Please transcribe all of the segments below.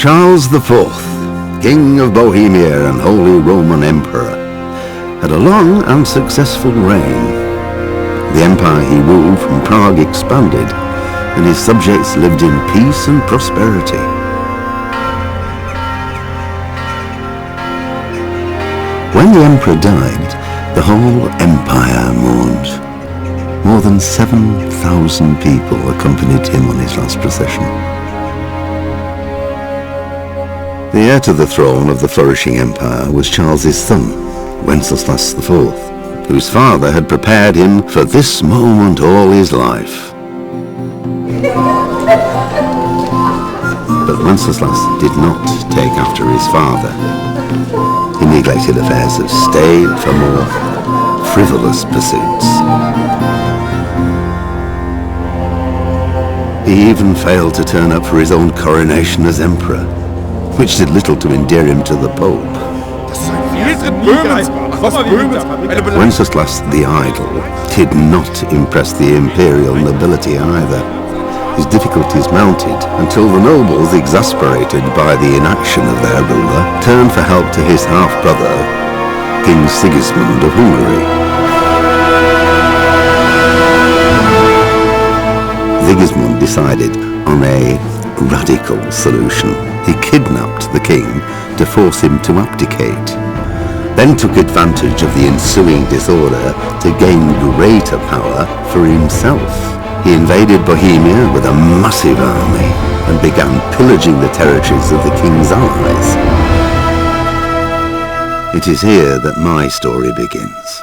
Charles IV, King of Bohemia and Holy Roman Emperor, had a long and successful reign. The empire he ruled from Prague expanded, and his subjects lived in peace and prosperity. When the emperor died, the whole empire mourned. More than 7,000 people accompanied him on his last procession. The heir to the throne of the flourishing empire was Charles's son, Wenceslas IV, whose father had prepared him for this moment all his life. But Wenceslas did not take after his father. He neglected affairs of state for more frivolous pursuits. He even failed to turn up for his own coronation as emperor, which did little to endear him to the Pope. Wenceslas the Idle did not impress the imperial nobility either. His difficulties mounted until the nobles, exasperated by the inaction of their ruler, turned for help to his half-brother, King Sigismund of Hungary. Sigismund decided on a radical solution. He kidnapped the king to force him to abdicate, then took advantage of the ensuing disorder to gain greater power for himself. He invaded Bohemia with a massive army and began pillaging the territories of the king's allies. It is here that my story begins.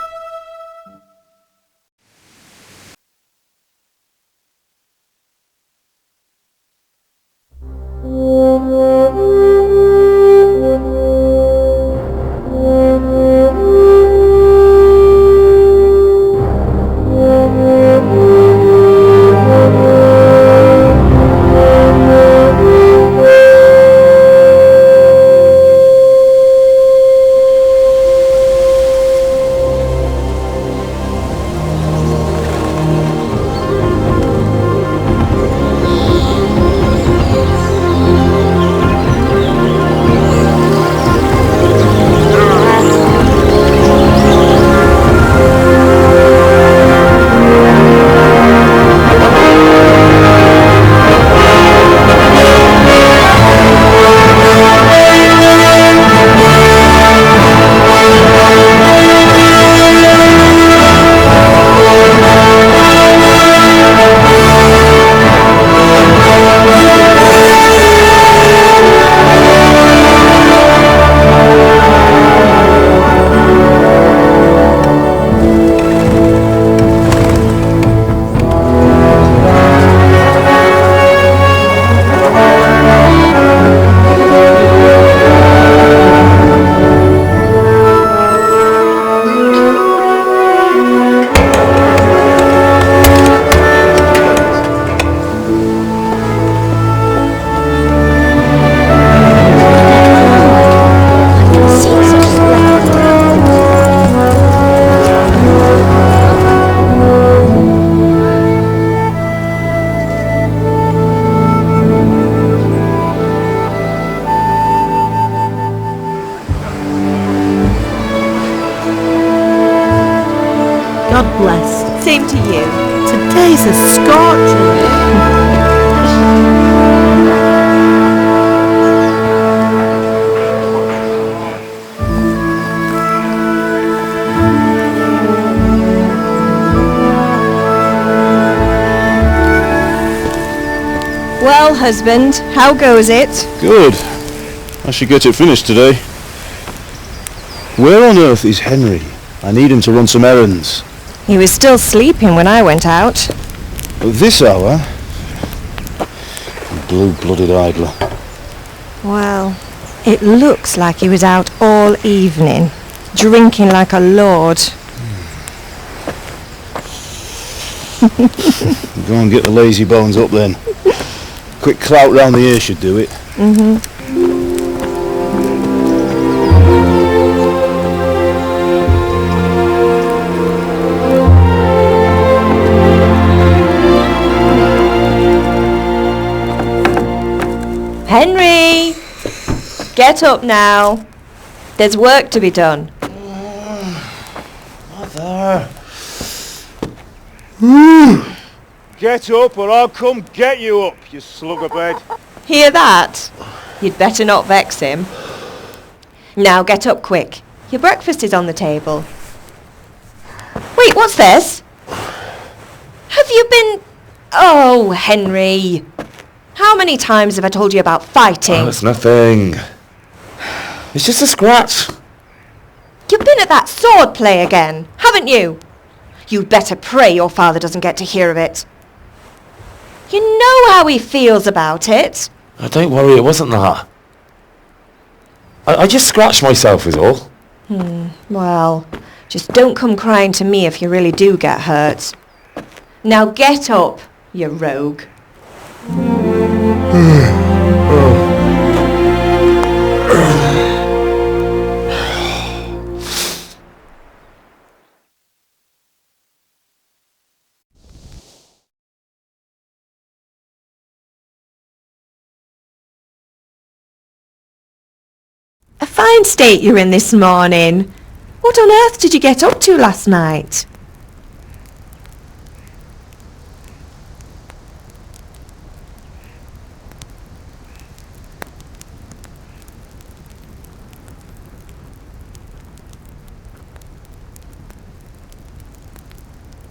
God bless. Same to you. Today's a scorcher. Well, husband, how goes it? Good. I should get it finished today. Where on earth is Henry? I need him to run some errands. He was still sleeping when I went out. At this hour? Blue-blooded idler. Well, it looks like he was out all evening, drinking like a lord. Go and get the lazy bones up then. Quick clout round the ear should do it. Henry! Get up now. There's work to be done. Mother. Get up or I'll come get you up, you slugabed. Hear that? You'd better not vex him. Now get up quick. Your breakfast is on the table. Wait, what's this? Have you been... Oh, Henry. How many times have I told you about fighting? Oh, it's nothing. It's just a scratch. You've been at that sword play again, haven't you? You'd better pray your father doesn't get to hear of it. You know how he feels about it. Oh, don't worry, it wasn't that. I just scratched myself is all. Well, just don't come crying to me if you really do get hurt. Now get up, you rogue. A fine state you're in this morning. What on earth did you get up to last night?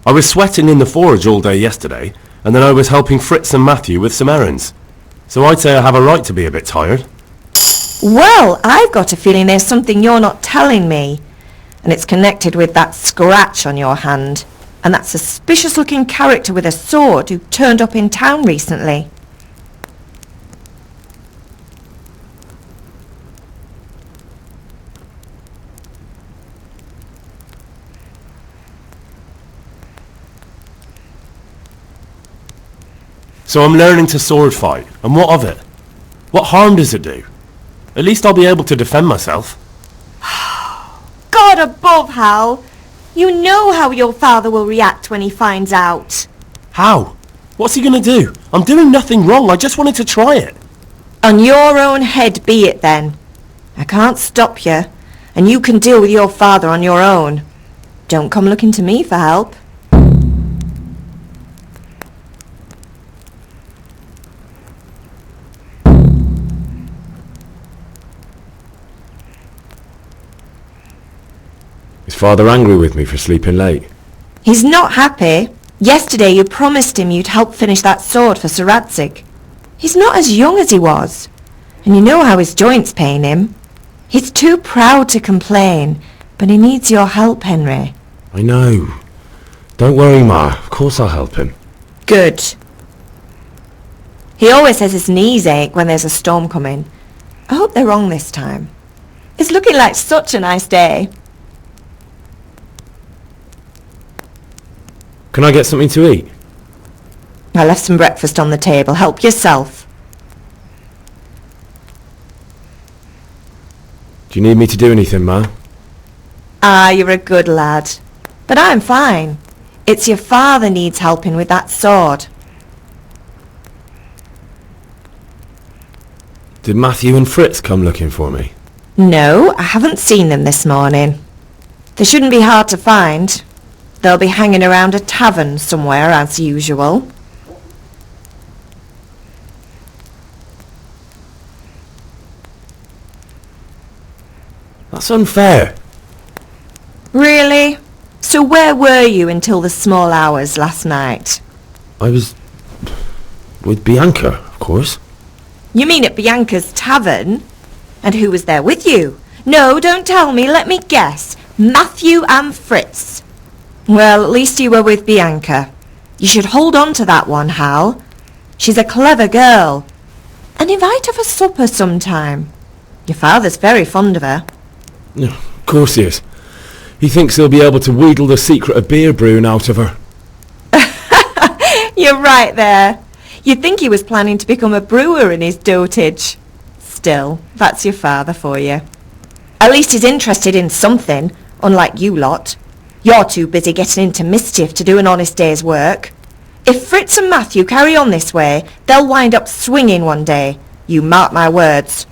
I was sweating in the forge all day yesterday, and then I was helping Fritz and Matthew with some errands. So I'd say I have a right to be a bit tired. Well, I've got a feeling there's something you're not telling me. And it's connected with that scratch on your hand. And that suspicious-looking character with a sword who turned up in town recently. So I'm learning to sword fight, and what of it? What harm does it do? At least I'll be able to defend myself. God above, Hal! You know how your father will react when he finds out. How? What's he gonna do? I'm doing nothing wrong, I just wanted to try it. On your own head be it then. I can't stop you, and you can deal with your father on your own. Don't come looking to me for help. Is Father angry with me for sleeping late? He's not happy. Yesterday you promised him you'd help finish that sword for Sir Radzig. He's not as young as he was, and you know how his joints pain him. He's too proud to complain, but he needs your help, Henry. I know. Don't worry, Ma. Of course I'll help him. Good. He always says his knees ache when there's a storm coming. I hope they're wrong this time. It's looking like such a nice day. Can I get something to eat? I left some breakfast on the table. Help yourself. Do you need me to do anything, Ma? Ah, you're a good lad. But I'm fine. It's your father needs helping with that sword. Did Matthew and Fritz come looking for me? No, I haven't seen them this morning. They shouldn't be hard to find. They'll be hanging around a tavern somewhere as usual. That's unfair. Really? So where were you until the small hours last night? I was... with Bianca, of course. You mean at Bianca's tavern? And who was there with you? No, don't tell me, let me guess. Matthew and Fritz. Well, at least you were with Bianca. You should hold on to that one, Hal. She's a clever girl. And invite her for supper sometime. Your father's very fond of her. Of course he is. He thinks he'll be able to wheedle the secret of beer brewing out of her. You're right there. You'd think he was planning to become a brewer in his dotage. Still, that's your father for you. At least he's interested in something, unlike you lot. You're too busy getting into mischief to do an honest day's work. If Fritz and Matthew carry on this way, they'll wind up swinging one day. You mark my words.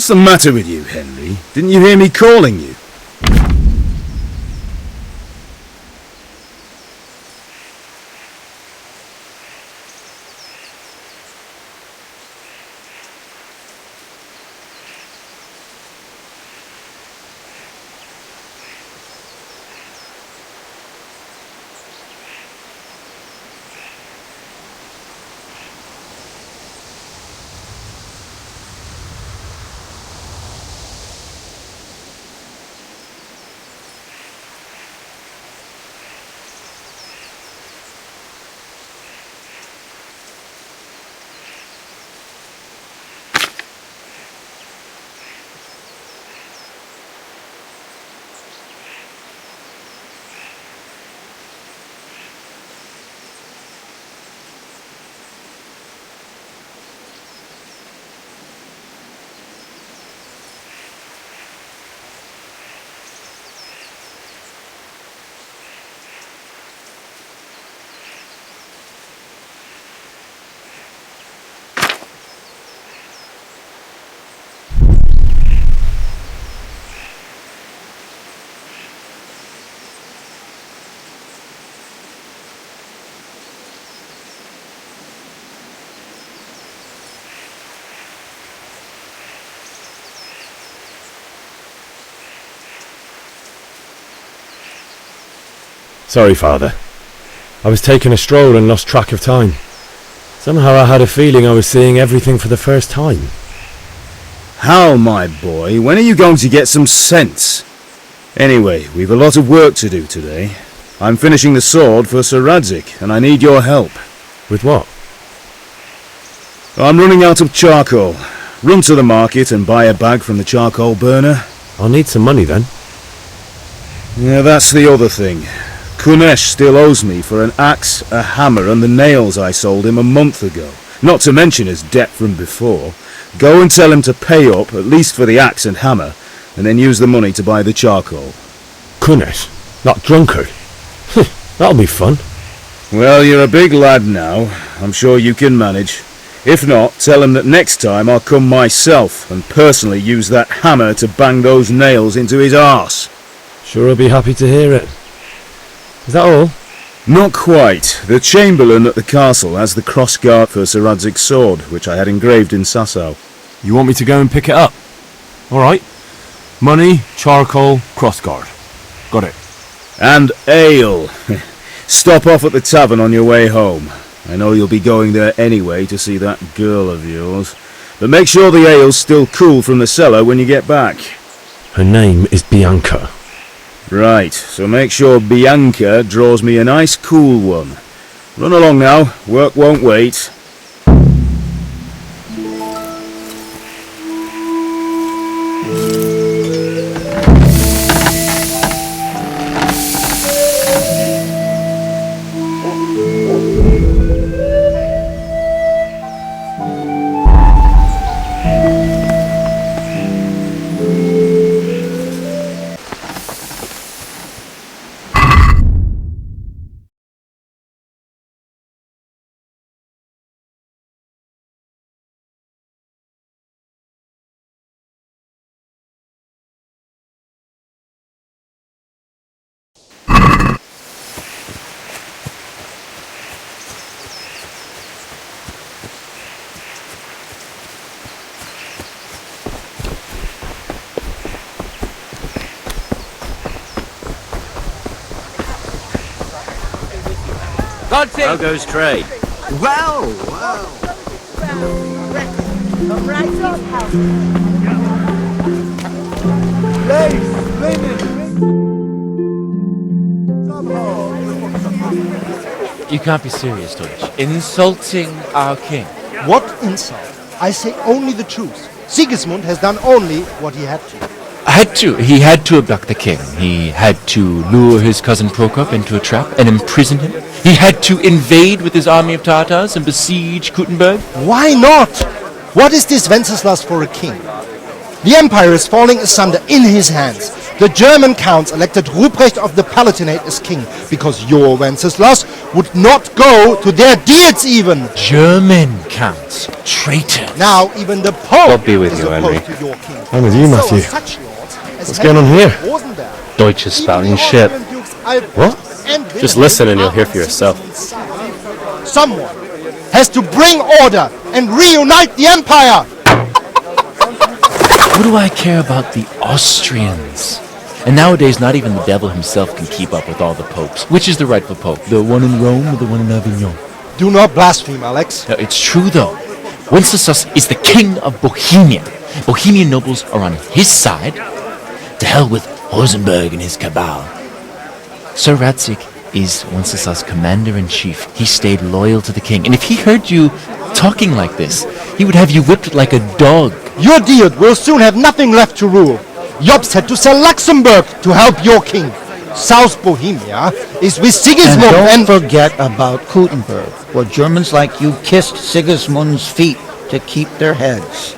What's the matter with you, Henry? Didn't you hear me calling you? Sorry, Father. I was taking a stroll and lost track of time. Somehow I had a feeling I was seeing everything for the first time. How, my boy? When are you going to get some sense? Anyway, we've a lot of work to do today. I'm finishing the sword for Sir Radzig, and I need your help. With what? I'm running out of charcoal. Run to the market and buy a bag from the charcoal burner. I'll need some money then. Yeah, that's the other thing. Kunesh still owes me for an axe, a hammer, and the nails I sold him a month ago. Not to mention his debt from before. Go and tell him to pay up, at least for the axe and hammer, and then use the money to buy the charcoal. Kunesh? That drunkard? That'll be fun. Well, you're a big lad now. I'm sure you can manage. If not, tell him that next time I'll come myself and personally use that hammer to bang those nails into his arse. Sure I'll be happy to hear it. Is that all? Not quite. The Chamberlain at the castle has the crossguard for Sir Radzig's sword, which I had engraved in Sasau. You want me to go and pick it up? Alright. Money, charcoal, crossguard. Got it. And ale. Stop off at the tavern on your way home. I know you'll be going there anyway to see that girl of yours. But make sure the ale's still cool from the cellar when you get back. Her name is Bianca. Right, so make sure Bianca draws me a nice cool one. Run along now, work won't wait. How goes trade? Well. You can't be serious, Deutsch. Insulting our king. What insult? I say only the truth. Sigismund has done only what he had to. He had to abduct the king. He had to lure his cousin Prokop into a trap and imprison him. He had to invade with his army of Tatars and besiege Kuttenberg. Why not? What is this Wenceslas for a king? The empire is falling asunder in his hands. The German counts elected Ruprecht of the Palatinate as king because your Wenceslas would not go to their deeds even. German counts. Traitor. Now even the Pope God be with is you, opposed Henry. to your king. I'm with you, So Matthew. are such lords as What's going on here? Rosenberg. Deutsch is spouting Even the shit. Austrian Dukes Albrecht What? and Just Wilhelm listen and you'll are hear for on yourself. Sigismund's side. Someone has to bring order and reunite the empire. What do I care about the Austrians? And nowadays, not even the devil himself can keep up with all the popes. Which is the rightful pope? The one in Rome or the one in Avignon? Do not blaspheme, Alex. No, it's true, though. Wenceslas is the king of Bohemia. Bohemian nobles are on his side. To hell with Rosenberg and his cabal. Sir Radzig is Wenceslas' commander-in-chief. He stayed loyal to the king. And if he heard you talking like this, he would have you whipped like a dog. Your Diet will soon have nothing left to rule. Jobst had to sell Luxembourg to help your king. South Bohemia is with Sigismund And don't forget about Kuttenberg, where Germans like you kissed Sigismund's feet to keep their heads.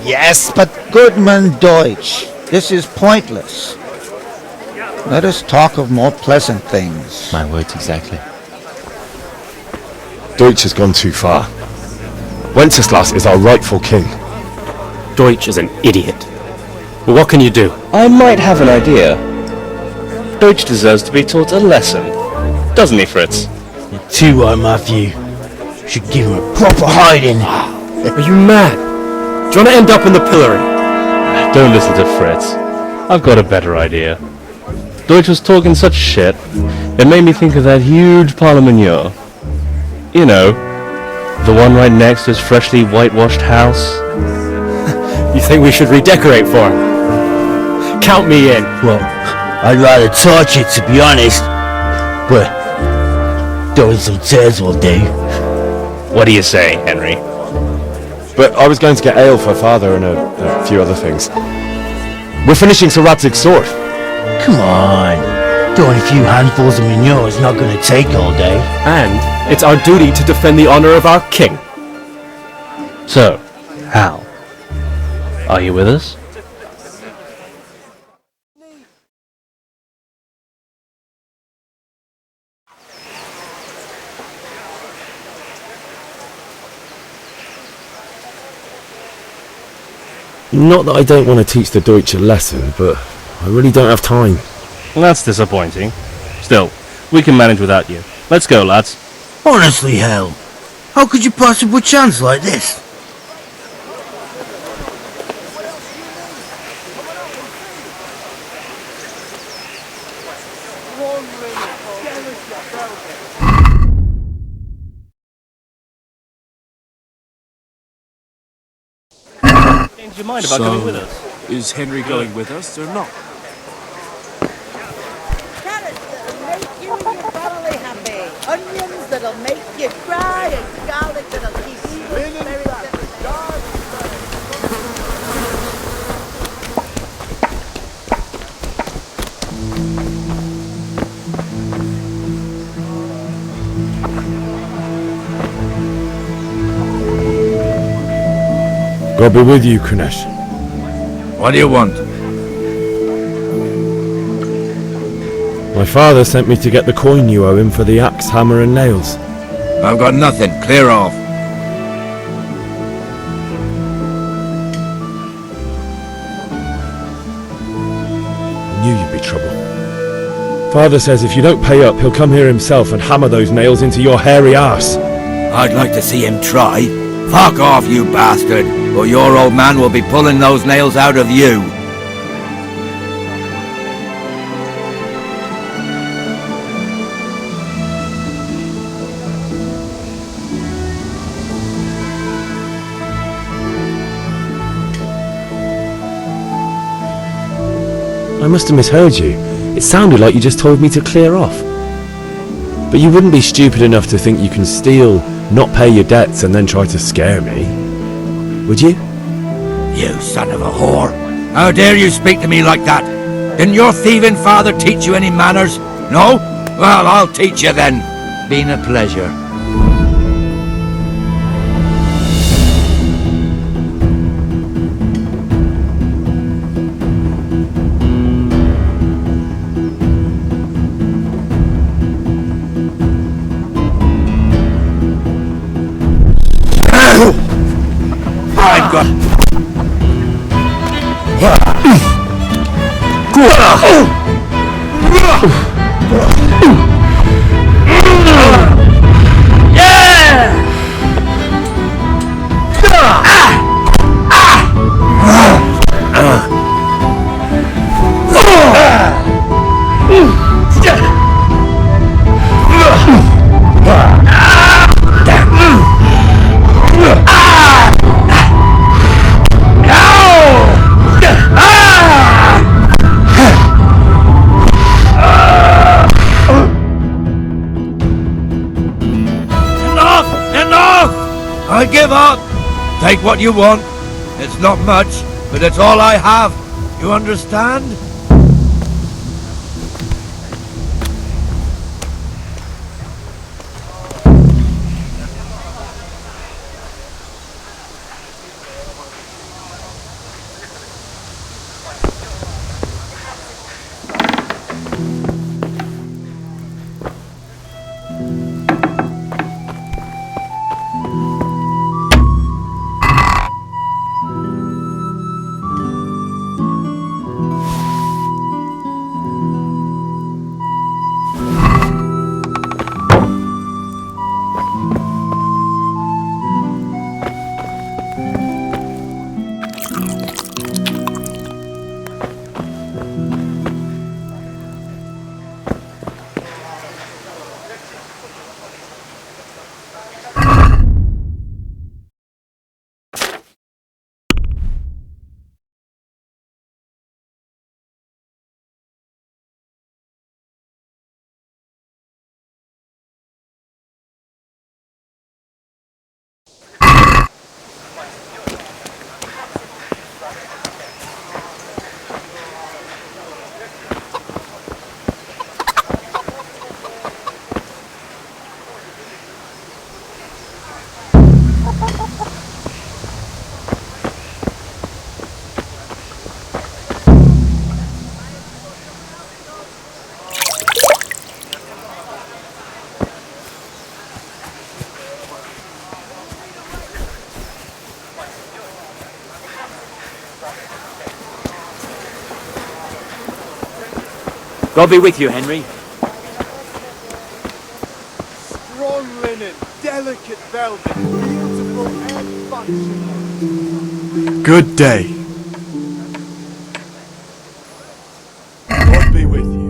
Yes, but Goodman Deutsch, this is pointless. Let us talk of more pleasant things. My words exactly. Deutsch has gone too far. Wenceslas is our rightful king. Deutsch is an idiot. But what can you do? I might have an idea. Deutsch deserves to be taught a lesson. Doesn't he, Fritz? Too right, Matthew. Should give him a proper hiding. Are you mad? Do you want to end up in the pillory? Don't listen to Fritz. I've got a better idea. Deutsch was talking such shit. It made me think of that huge parliament. You know, the one right next to his freshly whitewashed house. You think we should redecorate for him? Count me in. Well, I'd rather torch it, to be honest. But throwing some tears will do. What do you say, Henry? But I was going to get ale for Father and a few other things. We're finishing Sir Radzig's sword. Come on. Throwing a few handfuls of manure is not going to take all day. And it's our duty to defend the honor of our king. So, Hal, are you with us? Not that I don't want to teach the Deutsch a lesson, but I really don't have time. Well, that's disappointing. Still, we can manage without you. Let's go, lads. Honestly, Hal, how could you possibly chance like this? Change your mind about coming with us. Is Henry going with us or not? Carrots that'll make you and your family happy. Onions that'll make you cry, and garlic that'll keep evil spirits at bay. God be with you, Kunesh. What do you want? My father sent me to get the coin you owe him for the axe, hammer and nails. I've got nothing. Clear off. I knew you'd be trouble. Father says if you don't pay up, he'll come here himself and hammer those nails into your hairy arse. I'd like to see him try. Fuck off, you bastard, or your old man will be pulling those nails out of you. I must have misheard you. It sounded like you just told me to clear off. But you wouldn't be stupid enough to think you can steal, not pay your debts and then try to scare me, would you? You son of a whore. How dare you speak to me like that? Didn't your thieving father teach you any manners? No? Well, I'll teach you then. Been a pleasure. I've got... I give up! Take what you want. It's not much, but it's all I have. You understand? God be with you, Henry. Strong linen, delicate velvet, beautiful and function. Good day. God be with you.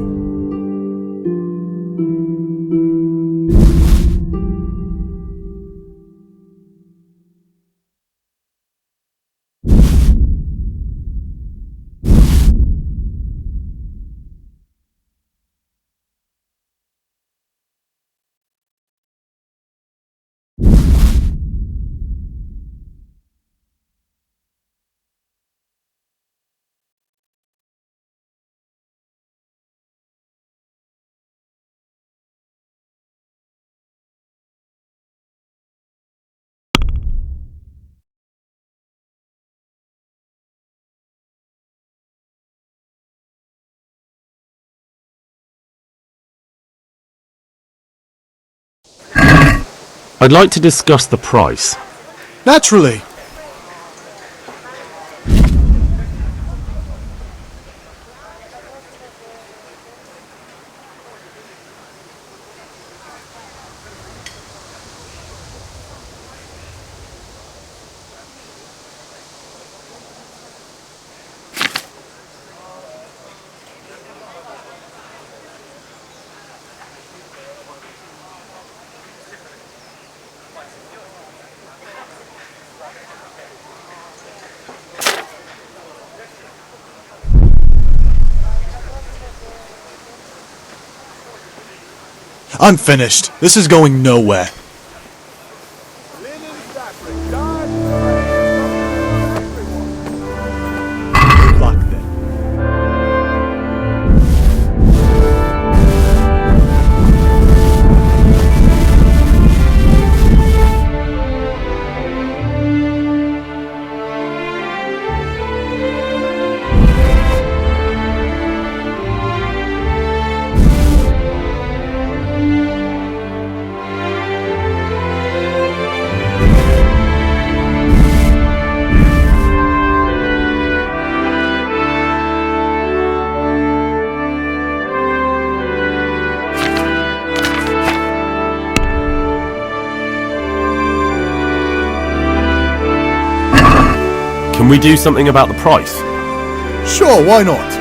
I'd like to discuss the price. Naturally. I'm finished. This is going nowhere. Good luck then. Can we do something about the price? Sure, why not?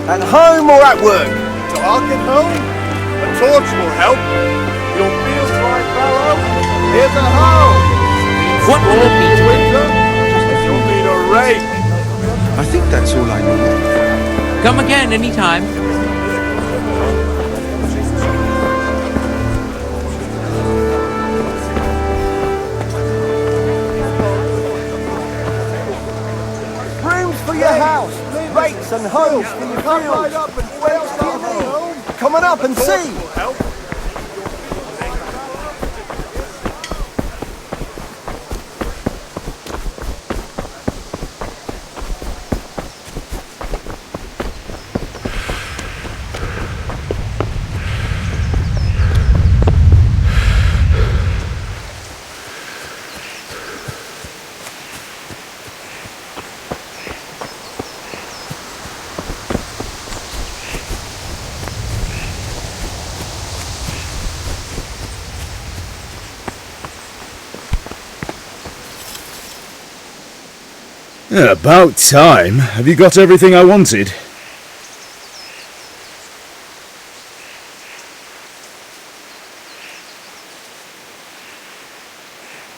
At home or at work? Dark at home? A torch will help. Your field dry fellow? Here's a hoe! What will it be to winter? You'll need a rake. I think that's all I need. Come again anytime. Brooms for your house, rakes and hoes for your fields. What else do you need? Come on up and see. About time. Have you got everything I wanted?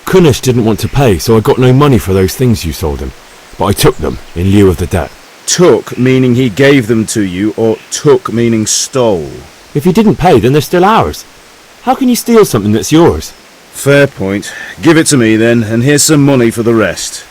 Kunish didn't want to pay, so I got no money for those things you sold him. But I took them in lieu of the debt. Took meaning he gave them to you, or took meaning stole? If he didn't pay, then they're still ours. How can you steal something that's yours? Fair point. Give it to me then, and here's some money for the rest.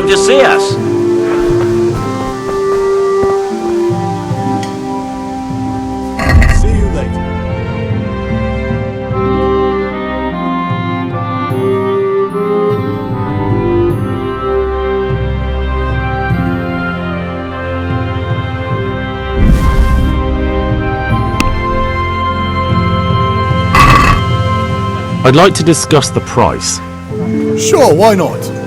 come to see us. See you later. I'd like to discuss the price. Sure, why not?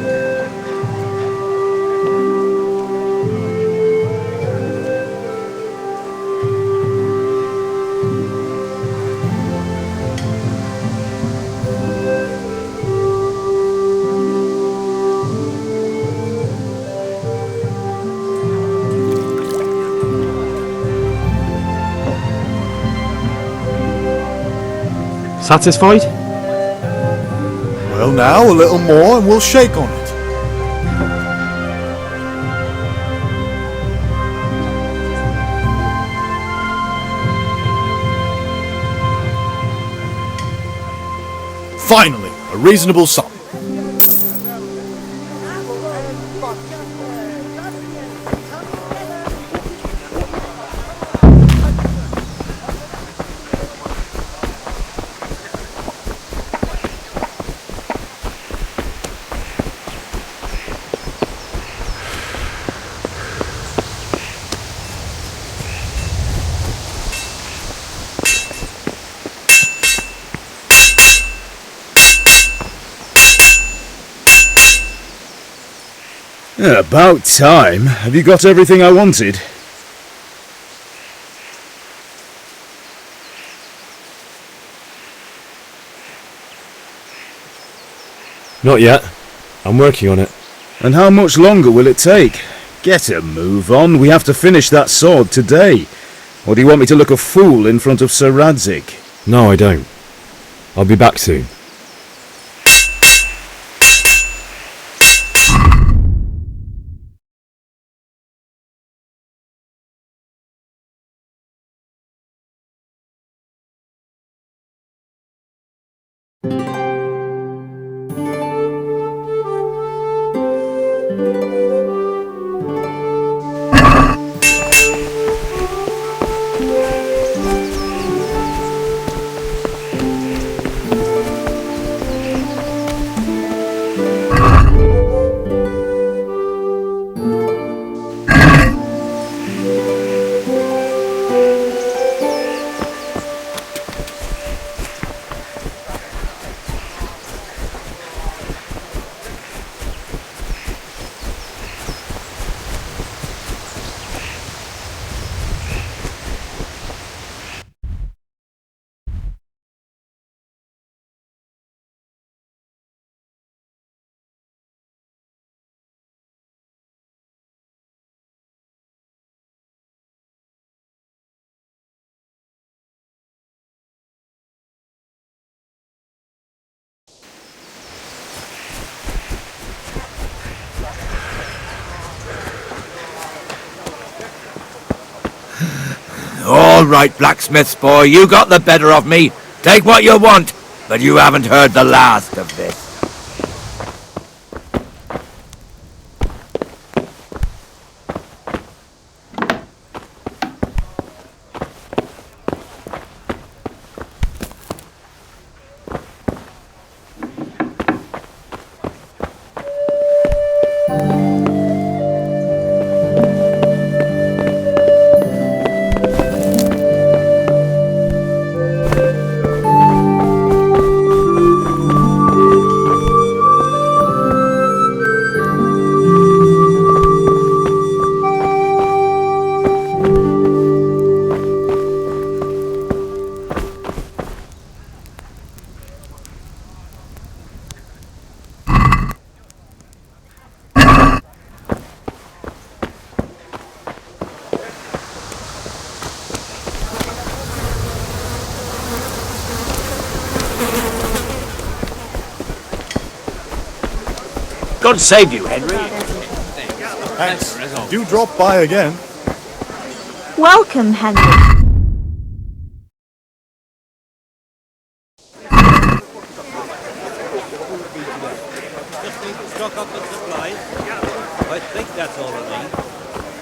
Satisfied? Well, now a little more and we'll shake on it. Finally, a reasonable sum. About time. Have you got everything I wanted? Not yet. I'm working on it. And how much longer will it take? Get a move on. We have to finish that sword today. Or do you want me to look a fool in front of Sir Radzik? No, I don't. I'll be back soon. All right, blacksmith's boy, you got the better of me. Take what you want, but you haven't heard the last of this. God save you, Henry. Thanks. Do drop by again. Welcome, Henry. Stock up on supplies.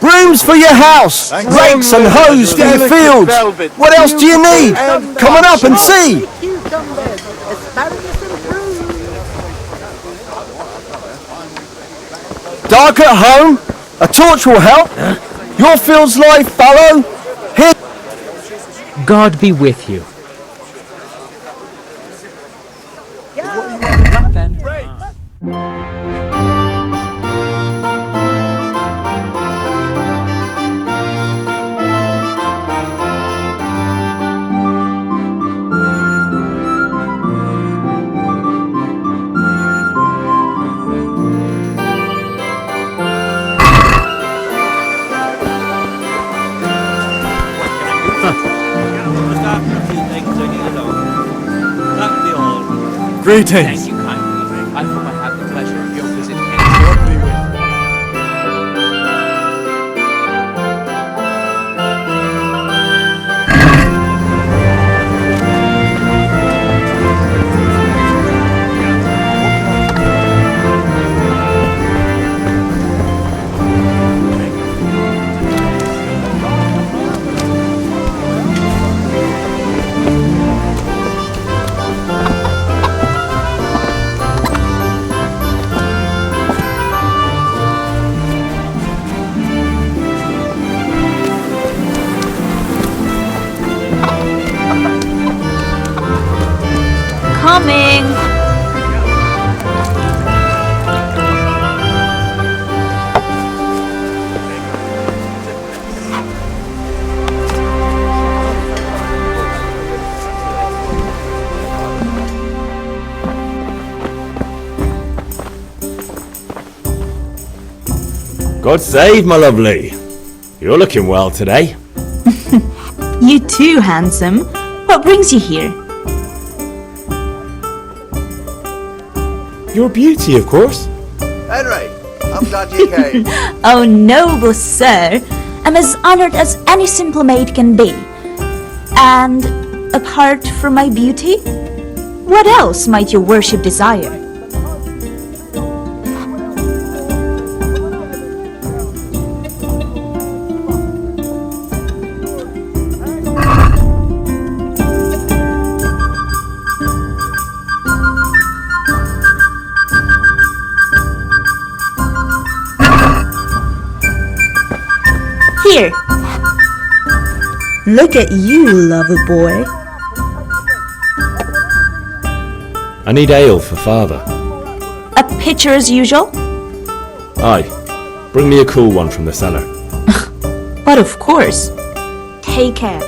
Brooms for your house, rakes and hoes for your fields. What else do you need? Come on up and see. Cucumbers, asparagus and prunes. Dark at home? A torch will help. Your fields lie fallow. Here. God be with you. Greetings. Thank you kindly. I hope I have the pleasure of your visit shortly with. Coming. God save, my lovely. You're looking well today. You too, handsome. What brings you here? Your beauty, of course. Henry, I'm glad you came. Oh, noble sir. I'm as honored as any simple maid can be. And apart from my beauty, what else might your worship desire? Here. Look at you, lover boy. I need ale for father. A pitcher as usual? Aye. Bring me a cool one from the cellar. But of course. Take care.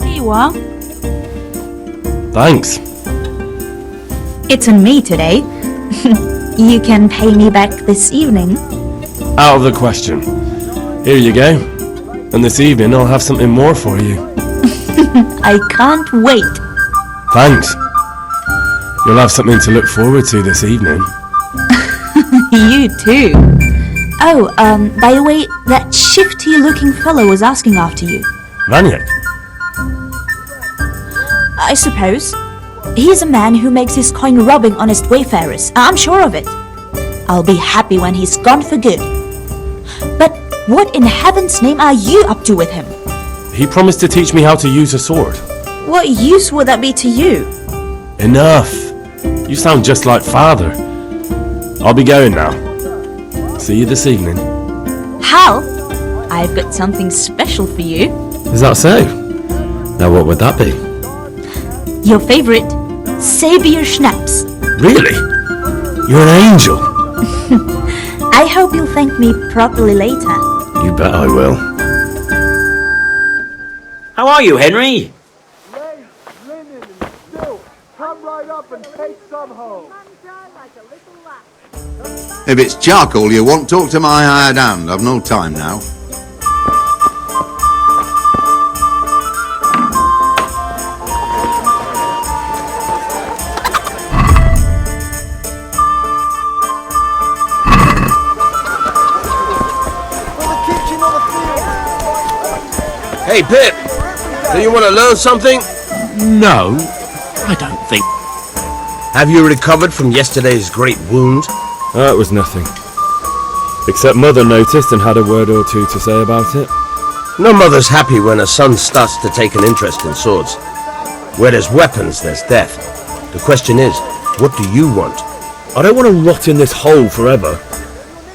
Here you are. Thanks. It's on me today. You can pay me back this evening. Out of the question. Here you go. And this evening I'll have something more for you. I can't wait. Thanks. You'll have something to look forward to this evening. You too. Oh, by the way, that shifty-looking fellow was asking after you. Vanyek? I suppose. He's a man who makes his coin robbing honest wayfarers. I'm sure of it. I'll be happy when he's gone for good. But what in heaven's name are you up to with him? He promised to teach me how to use a sword. What use would that be to you? Enough. You sound just like father. I'll be going now. See you this evening. Hal, I've got something special for you. Is that so? Now what would that be? Your favorite, Sabier Schnapps. Really? You're an angel. I hope you'll thank me properly later. You bet I will. How are you, Henry? Linen and silk. Come right up and take some home. If it's charcoal you want, talk to my hired hand. I've no time now. Hey, Pip! Do you want to learn something? No, I don't think. Have you recovered from yesterday's great wound? Oh, it was nothing. Except Mother noticed and had a word or two to say about it. No mother's happy when her son starts to take an interest in swords. Where there's weapons, there's death. The question is, what do you want? I don't want to rot in this hole forever.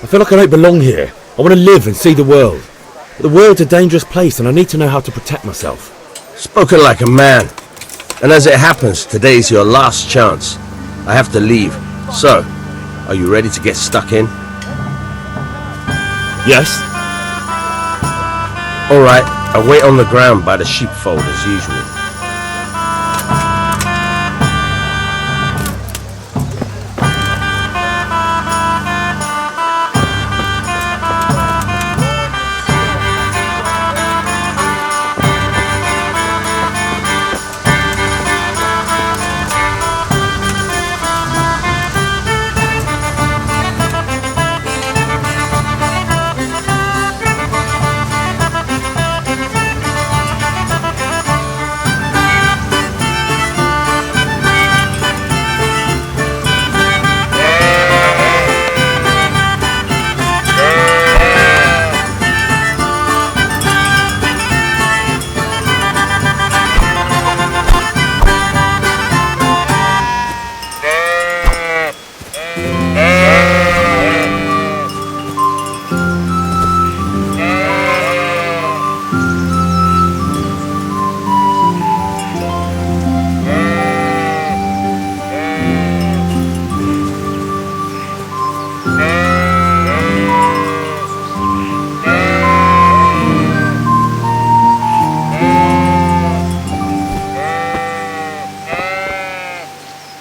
I feel like I don't belong here. I want to live and see the world. But the world's a dangerous place and I need to know how to protect myself. Spoken like a man. And as it happens, today's your last chance. I have to leave. So, are you ready to get stuck in? Yes. Alright, I'll wait on the ground by the sheepfold as usual.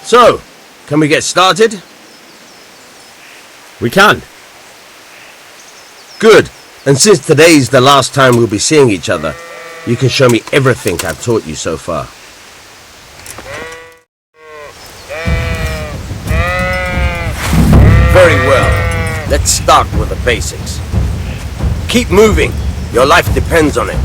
So, can we get started? We can. Good. And since today's the last time we'll be seeing each other, you can show me everything I've taught you so far. Very well. Let's start with the basics. Keep moving. Your life depends on it.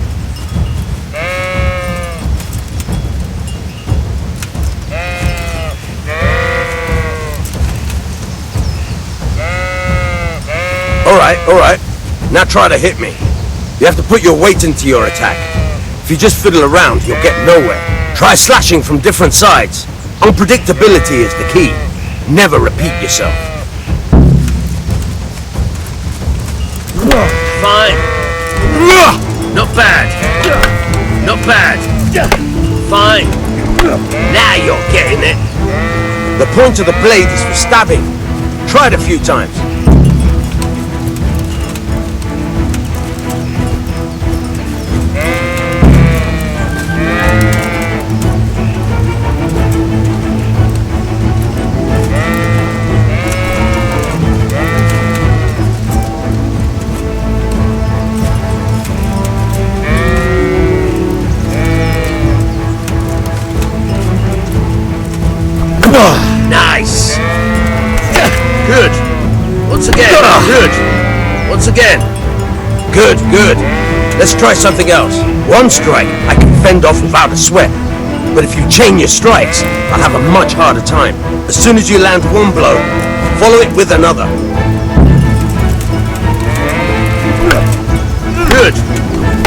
Alright. Now try to hit me. You have to put your weight into your attack. If you just fiddle around, you'll get nowhere. Try slashing from different sides. Unpredictability is the key. Never repeat yourself. Fine. Not bad. Not bad. Fine. Now you're getting it. The point of the blade is for stabbing. Try it a few times. Nice! Good! Once again, good! Once again! Good! Let's try something else. One strike I can fend off without a sweat. But if you chain your strikes, I'll have a much harder time. As soon as you land one blow, follow it with another. Good!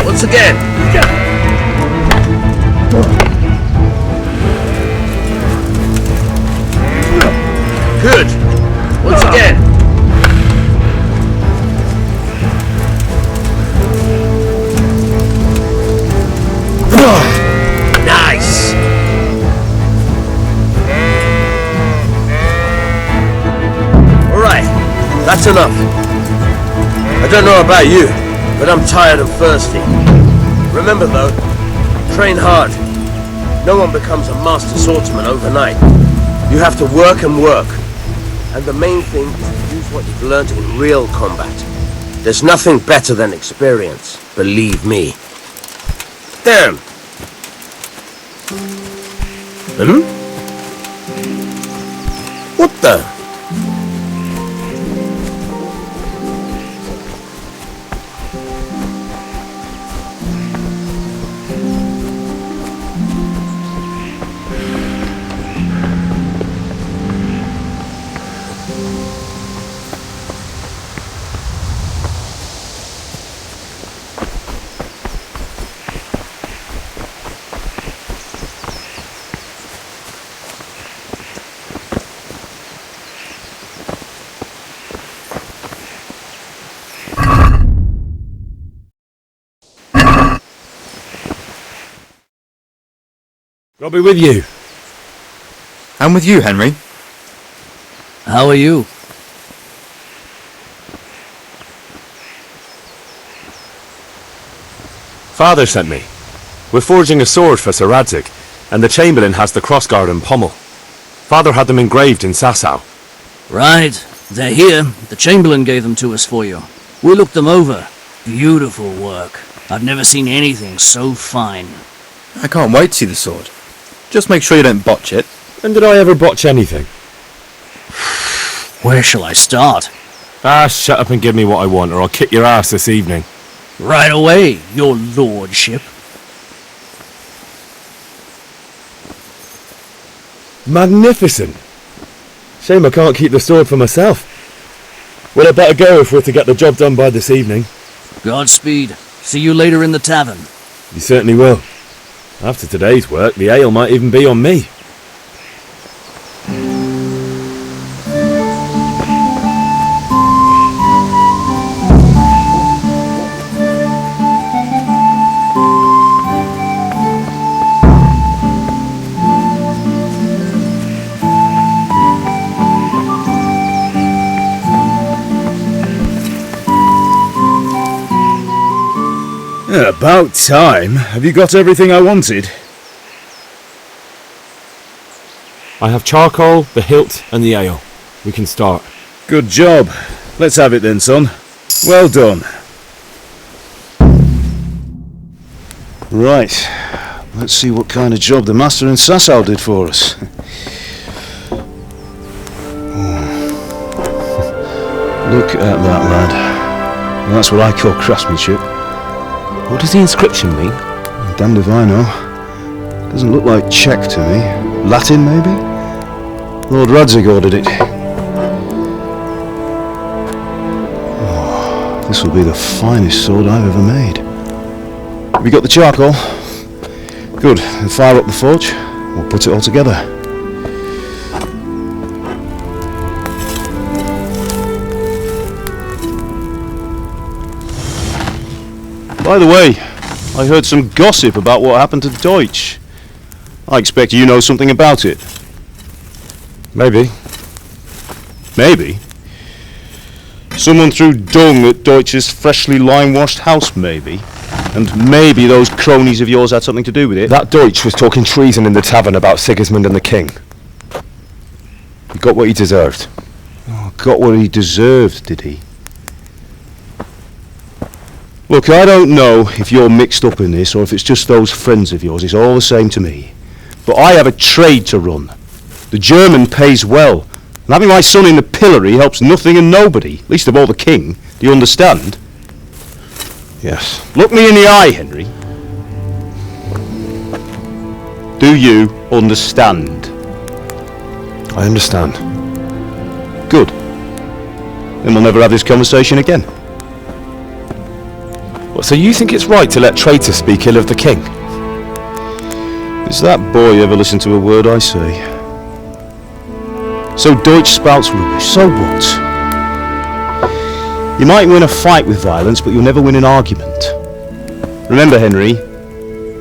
Once again! Good. Once again. Nice. All right. That's enough. I don't know about you, but I'm tired and thirsty. Remember though, train hard. No one becomes a master swordsman overnight. You have to work and work. And the main thing is to use what you've learned in real combat. There's nothing better than experience, believe me. Damn! What the? I'll be with you. I'm with you, Henry. How are you? Father sent me. We're forging a sword for Sir Radzig, and the Chamberlain has the crossguard and pommel. Father had them engraved in Sasau. Right. They're here. The Chamberlain gave them to us for you. We looked them over. Beautiful work. I've never seen anything so fine. I can't wait to see the sword. Just make sure you don't botch it. When did I ever botch anything? Where shall I start? Shut up and give me what I want, or I'll kick your ass this evening. Right away, your lordship. Magnificent! Shame I can't keep the sword for myself. Well, I'd better go if we're to get the job done by this evening. Godspeed. See you later in the tavern. You certainly will. After today's work, the ale might even be on me. About time. Have you got everything I wanted? I have charcoal, the hilt, and the ale. We can start. Good job. Let's have it then, son. Well done. Right. Let's see what kind of job the master in Sasau did for us. Look at that, lad. That's what I call craftsmanship. What does the inscription mean? Damned if I know. Doesn't look like Czech to me. Latin, maybe? Lord Radzig ordered it. Oh, this will be the finest sword I've ever made. Have you got the charcoal? Good. Then fire up the forge. We'll put it all together. By the way, I heard some gossip about what happened to Deutsch. I expect you know something about it. Maybe. Maybe? Someone threw dung at Deutsch's freshly lime-washed house, maybe? And maybe those cronies of yours had something to do with it? That Deutsch was talking treason in the tavern about Sigismund and the king. He got what he deserved. Oh, got what he deserved, did he? Look, I don't know if you're mixed up in this or if it's just those friends of yours. It's all the same to me. But I have a trade to run. The German pays well. And having my son in the pillory helps nothing and nobody, least of all the king. Do you understand? Yes. Look me in the eye, Henry. Do you understand? I understand. Good. Then we'll never have this conversation again. So you think it's right to let traitors speak ill of the king? Does that boy ever listen to a word I say? So Deutsch spouts rubbish, so what? You might win a fight with violence, but you'll never win an argument. Remember, Henry,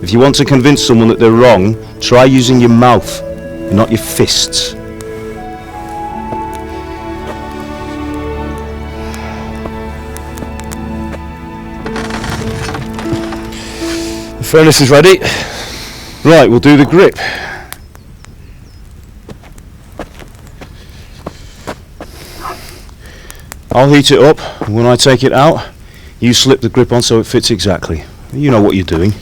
if you want to convince someone that they're wrong, try using your mouth, and not your fists. The furnace is ready. Right, we'll do the grip. I'll heat it up, and when I take it out, you slip the grip on so it fits exactly. You know what you're doing.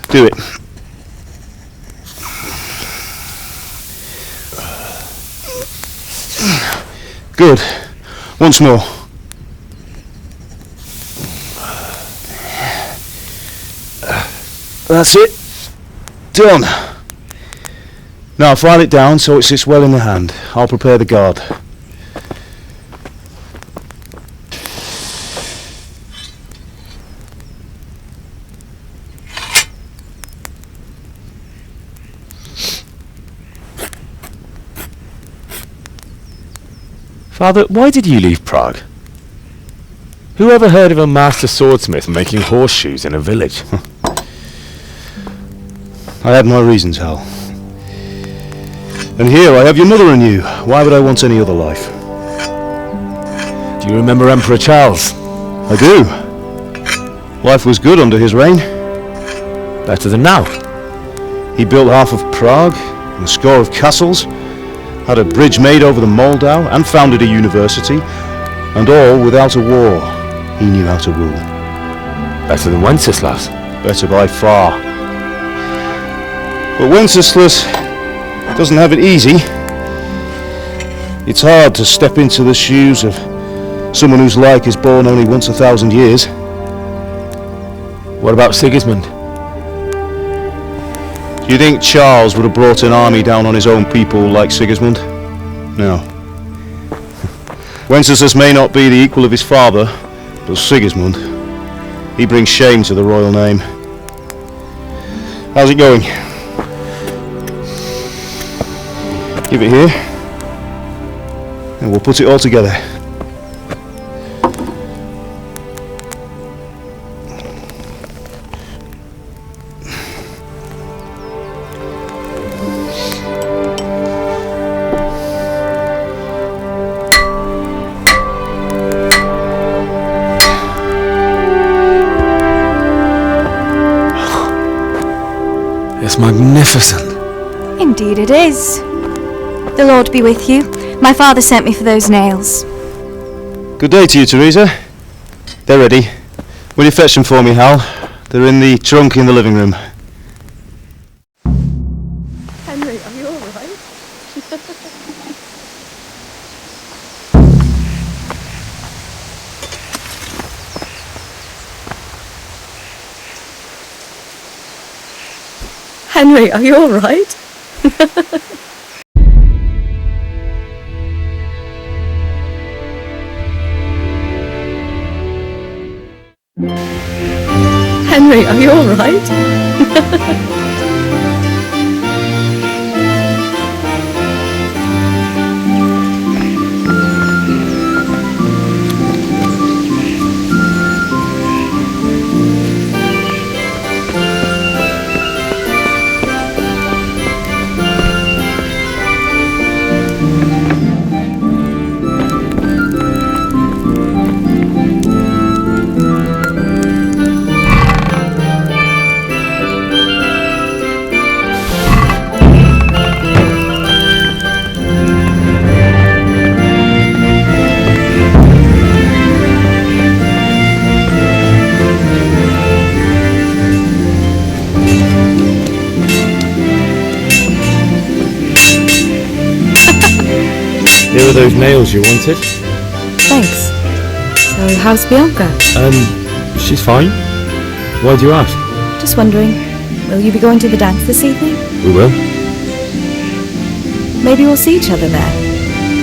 Do it. Good. Once more. That's it. Done. Now file it down so it sits well in the hand. I'll prepare the guard. Father, why did you leave Prague? Who ever heard of a master swordsmith making horseshoes in a village? I had my reasons, Hal. And here I have your mother and you. Why would I want any other life? Do you remember Emperor Charles? I do. Life was good under his reign. Better than now. He built half of Prague, and a score of castles, had a bridge made over the Moldau, and founded a university, and all without a war. He knew how to rule. Better than Wenceslas. Better by far. But Wenceslas doesn't have it easy. It's hard to step into the shoes of someone whose like is born only once 1,000 years. What about Sigismund? Do you think Charles would have brought an army down on his own people like Sigismund? No. Wenceslas may not be the equal of his father, but Sigismund, he brings shame to the royal name. How's it going? Give it here, and we'll put it all together. It's magnificent. Indeed it is. The Lord be with you. My father sent me for those nails. Good day to you, Teresa. They're ready. Will you fetch them for me, Hal? They're in the trunk in the living room. Henry, are you alright? Henry, are you alright? Henry, are you alright? Here are those nails you wanted. Thanks. So, how's Bianca? She's fine. Why do you ask? Just wondering, will you be going to the dance this evening? We will. Maybe we'll see each other there.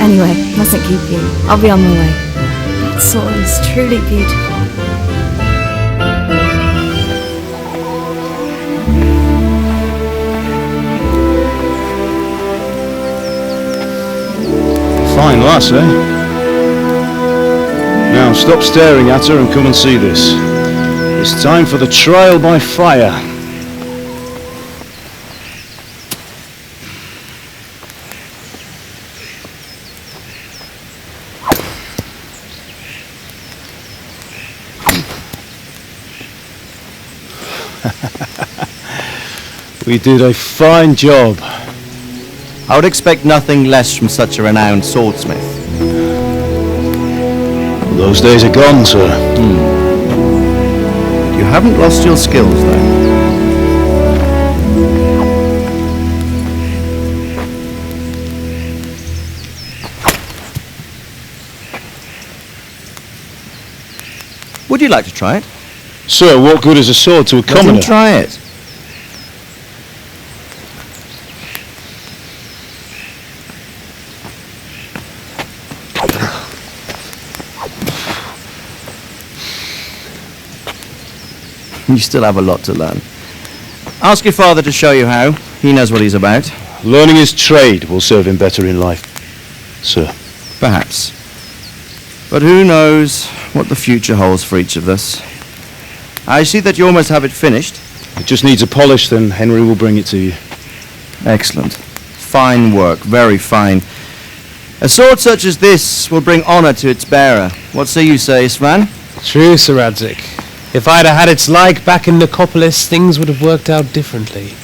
Anyway, mustn't keep you. I'll be on my way. That sword is truly beautiful. Fine lass, eh? Now stop staring at her and come and see this. It's time for the trial by fire. We did a fine job. I would expect nothing less from such a renowned swordsmith. Those days are gone, sir. You haven't lost your skills, though. Would you like to try it? Sir, what good is a sword to a commoner? Let him try it. You still have a lot to learn. Ask your father to show you how. He knows what he's about. Learning his trade will serve him better in life, sir. Perhaps. But who knows what the future holds for each of us. I see that you almost have it finished. It just needs a polish, then Henry will bring it to you. Excellent. Fine work, very fine. A sword such as this will bring honour to its bearer. What say you, Svan? True, Sir Radzig. If I'd have had its like back in Nicopolis, things would have worked out differently.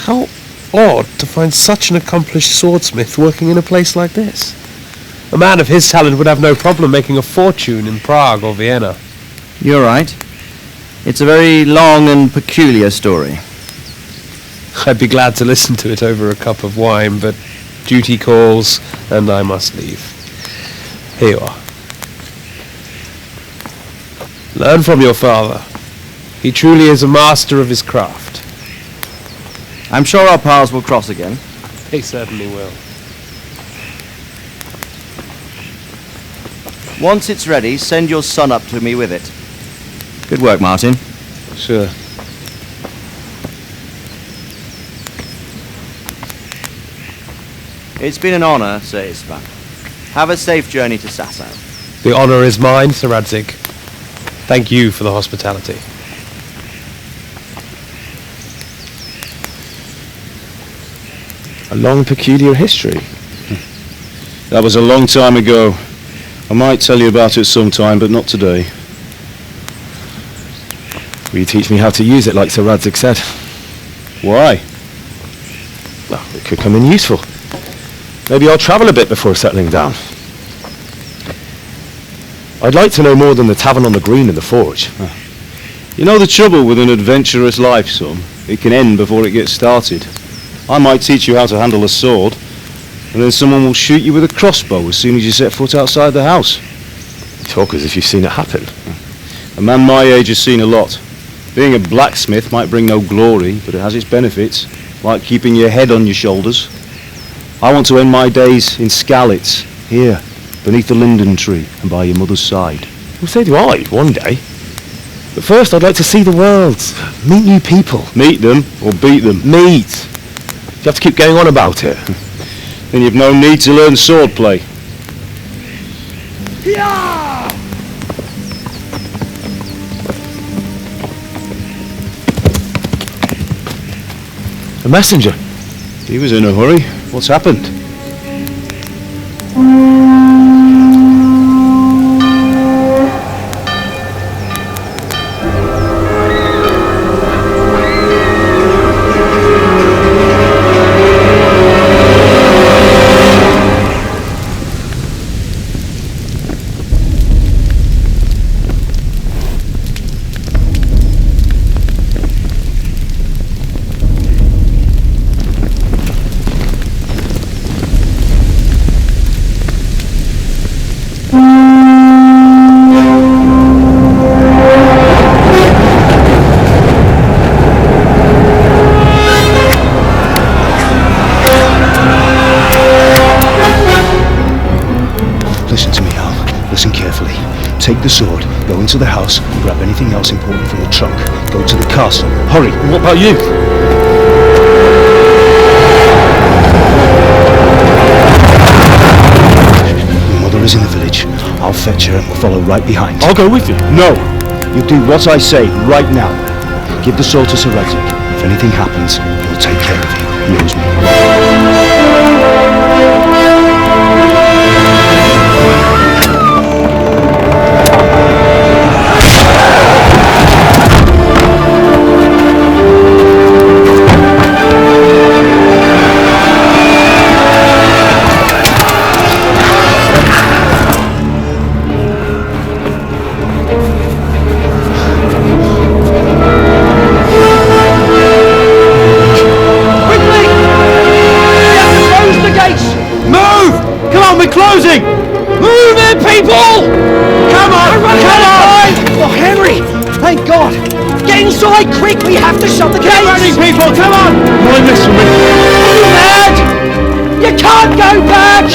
How odd to find such an accomplished swordsmith working in a place like this. A man of his talent would have no problem making a fortune in Prague or Vienna. You're right. It's a very long and peculiar story. I'd be glad to listen to it over a cup of wine, but duty calls, and I must leave. Here you are. Learn from your father. He truly is a master of his craft. I'm sure our paths will cross again. They certainly will. Once it's ready, send your son up to me with it. Good work, Martin. Sure. It's been an honour, Sir Istvan. Have a safe journey to Sasau. The honour is mine, Sir Radzig. Thank you for the hospitality. A long, peculiar history. That was a long time ago. I might tell you about it sometime, but not today. Will you teach me how to use it like Sir Radzig said? Why? Well, it could come in useful. Maybe I'll travel a bit before settling down. I'd like to know more than the tavern on the green and the forge. You know the trouble with an adventurous life, son? It can end before it gets started. I might teach you how to handle a sword, and then someone will shoot you with a crossbow as soon as you set foot outside the house. You talk as if you've seen it happen. A man my age has seen a lot. Being a blacksmith might bring no glory, but it has its benefits, like keeping your head on your shoulders. I want to end my days in Skalitz, here, beneath the linden tree and by your mother's side. Well, so do I, one day. But first I'd like to see the world, meet new people. Meet them or beat them? Meet. You have to keep going on about it. Then you've no need to learn swordplay. A messenger. He was in a hurry. What's happened? Take the sword, go into the house, and grab anything else important from the trunk. Go to the castle. Hurry! What about you? Your mother is in the village. I'll fetch her and we'll follow right behind. I'll go with you. No! You do what I say right now. Give the sword to Sir Radzig. If anything happens, he'll take care of you. He owes me. Closing! Move in, people! Come on! Come on! Oh, Henry! Thank God! Get inside, quick! We have to shut the gates! Get running, people! Come on! Mind this for me. Are you mad? You can't go back!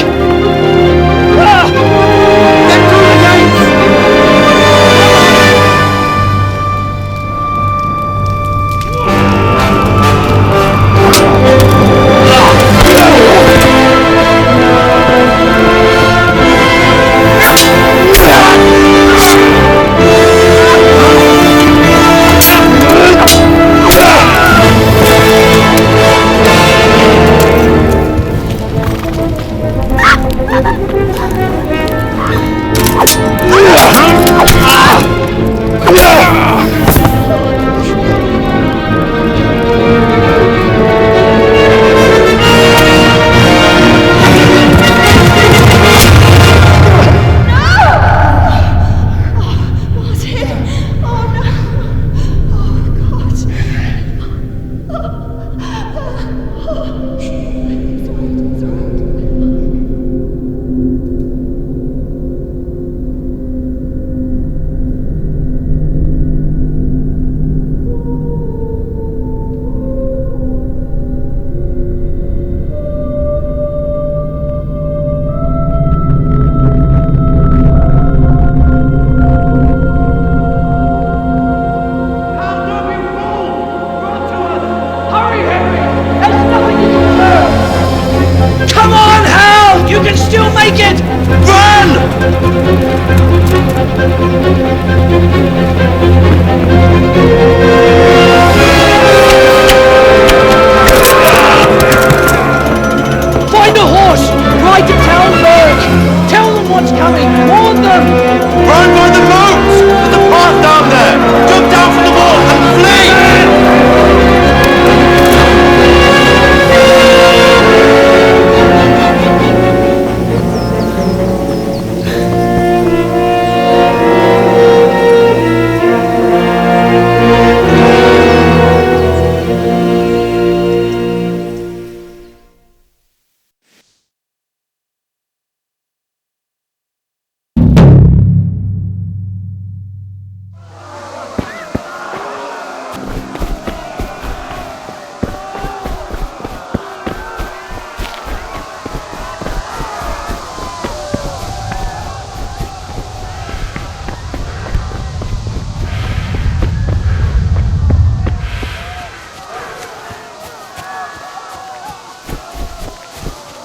Get through the gates! Find a horse! Ride to Talberg! Tell them what's coming! Warn them! Run by the boats! There's a path down there! Jump down from the wall and flee!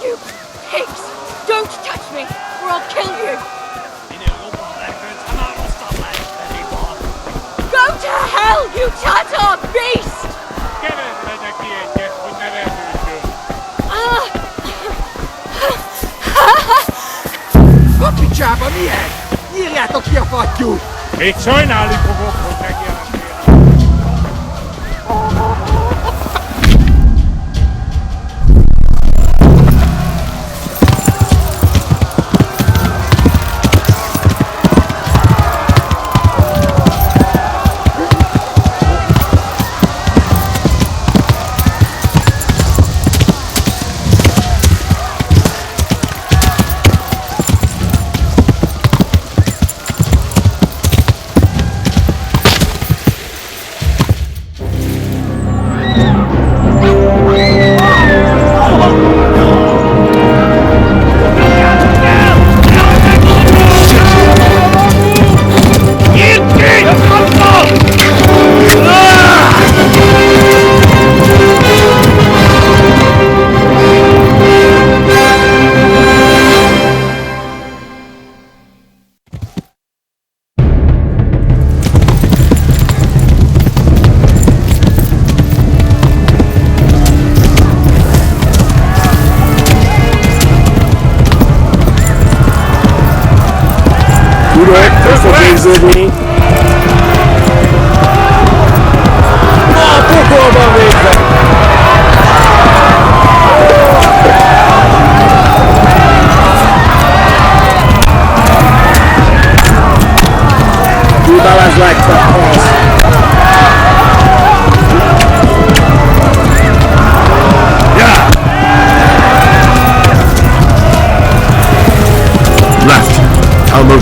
You pigs! Don't touch me, or I'll kill you! Go to hell, you Tatar beast! Fucking jab on the head! Nyíljátok ki a fattyút! Még sajnálni fogok, hogy megjelentél.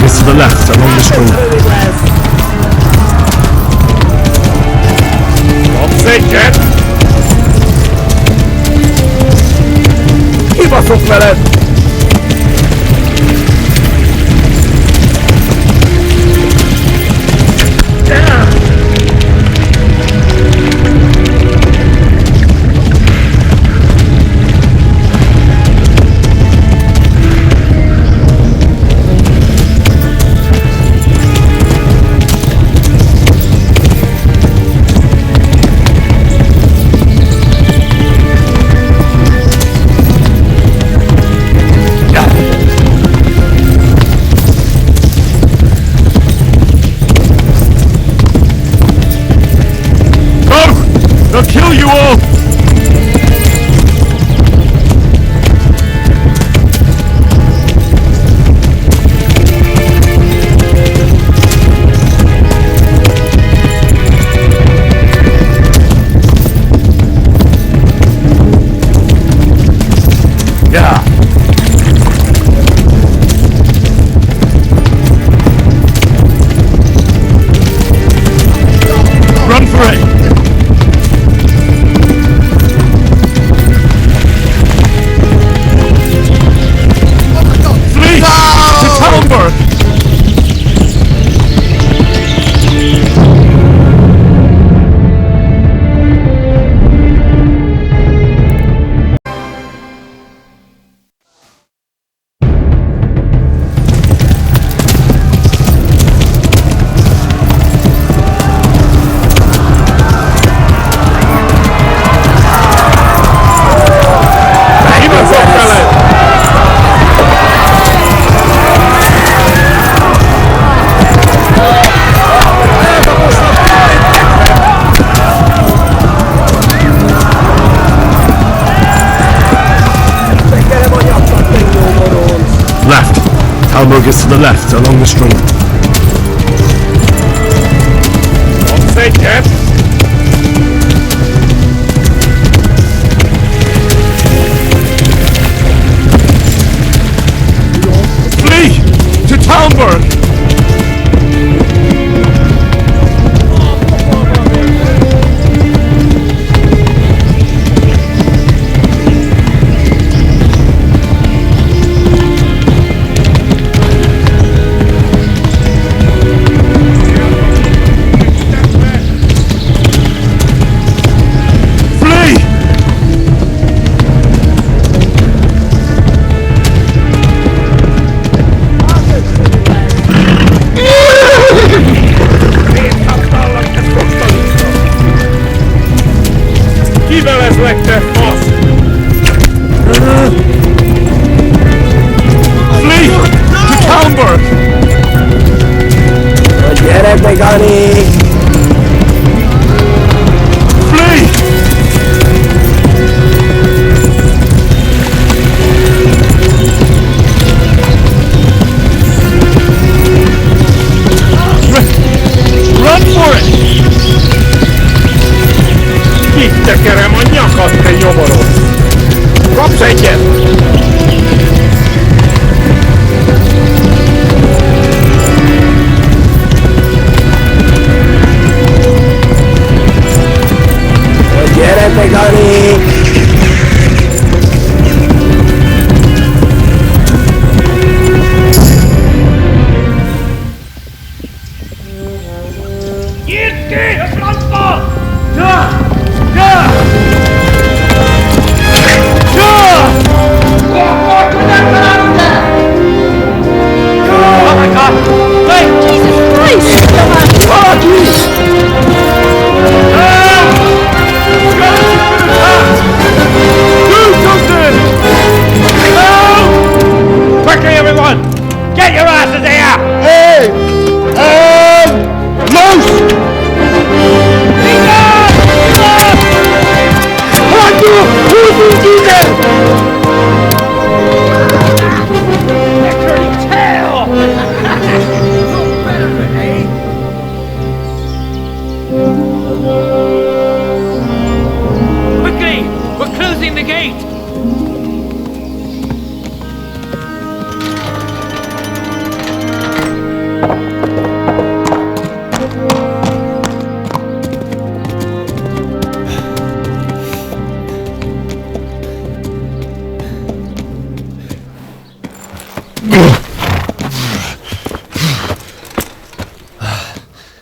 To the left, along the stream. Széken! Kibaszok veled! They'll kill you all! Yeah. Run for it! take us to the left along the stream. Don't say death. Flee to Talmberg.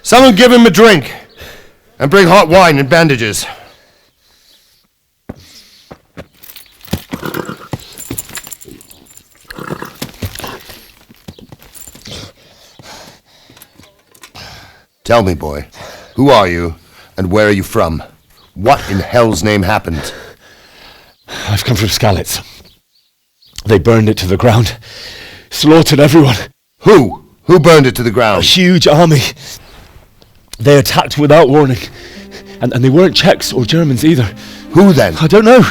Someone give him a drink. And bring hot wine and bandages. Tell me, boy, who are you and where are you from? What in hell's name happened? I've come from Skalitz. They burned it to the ground. Slaughtered everyone. Who? Who burned it to the ground? A huge army. They attacked without warning. And they weren't Czechs or Germans either. Who then? I don't know.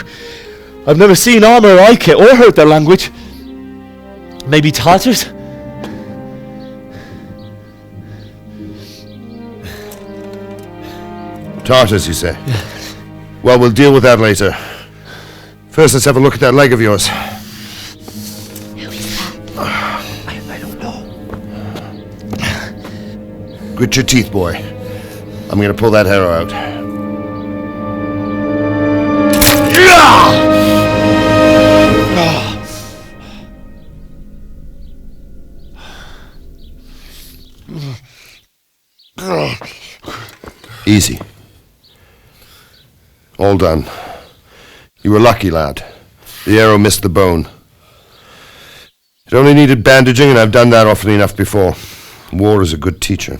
I've never seen armor like it or heard their language. Maybe Tatars? Tartars, you say? Yeah. Well, we'll deal with that later. First, let's have a look at that leg of yours. Who is that? I don't know. Grit your teeth, boy. I'm gonna pull that arrow out. Easy. All done. You were lucky, lad. The arrow missed the bone. It only needed bandaging, and I've done that often enough before. War is a good teacher.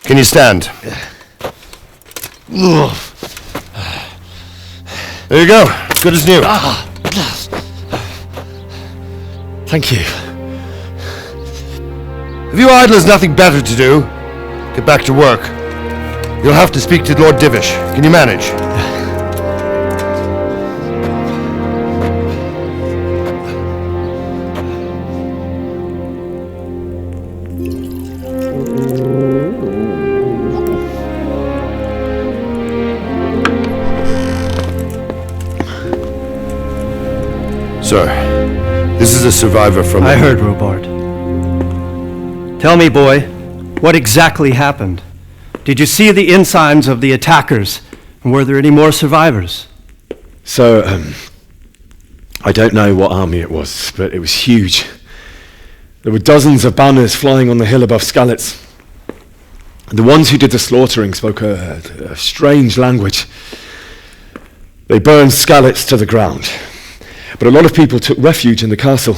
Can you stand? There you go. Good as new. Thank you. If you idlers nothing better to do, get back to work. You'll have to speak to Lord Divish. Can you manage? Sir, this is a survivor from... I heard, Robart. Tell me, boy, what exactly happened? Did you see the ensigns of the attackers? And were there any more survivors? So, I don't know what army it was, but it was huge. There were dozens of banners flying on the hill above Skalitz. The ones who did the slaughtering spoke a strange language. They burned Skalitz to the ground. But a lot of people took refuge in the castle.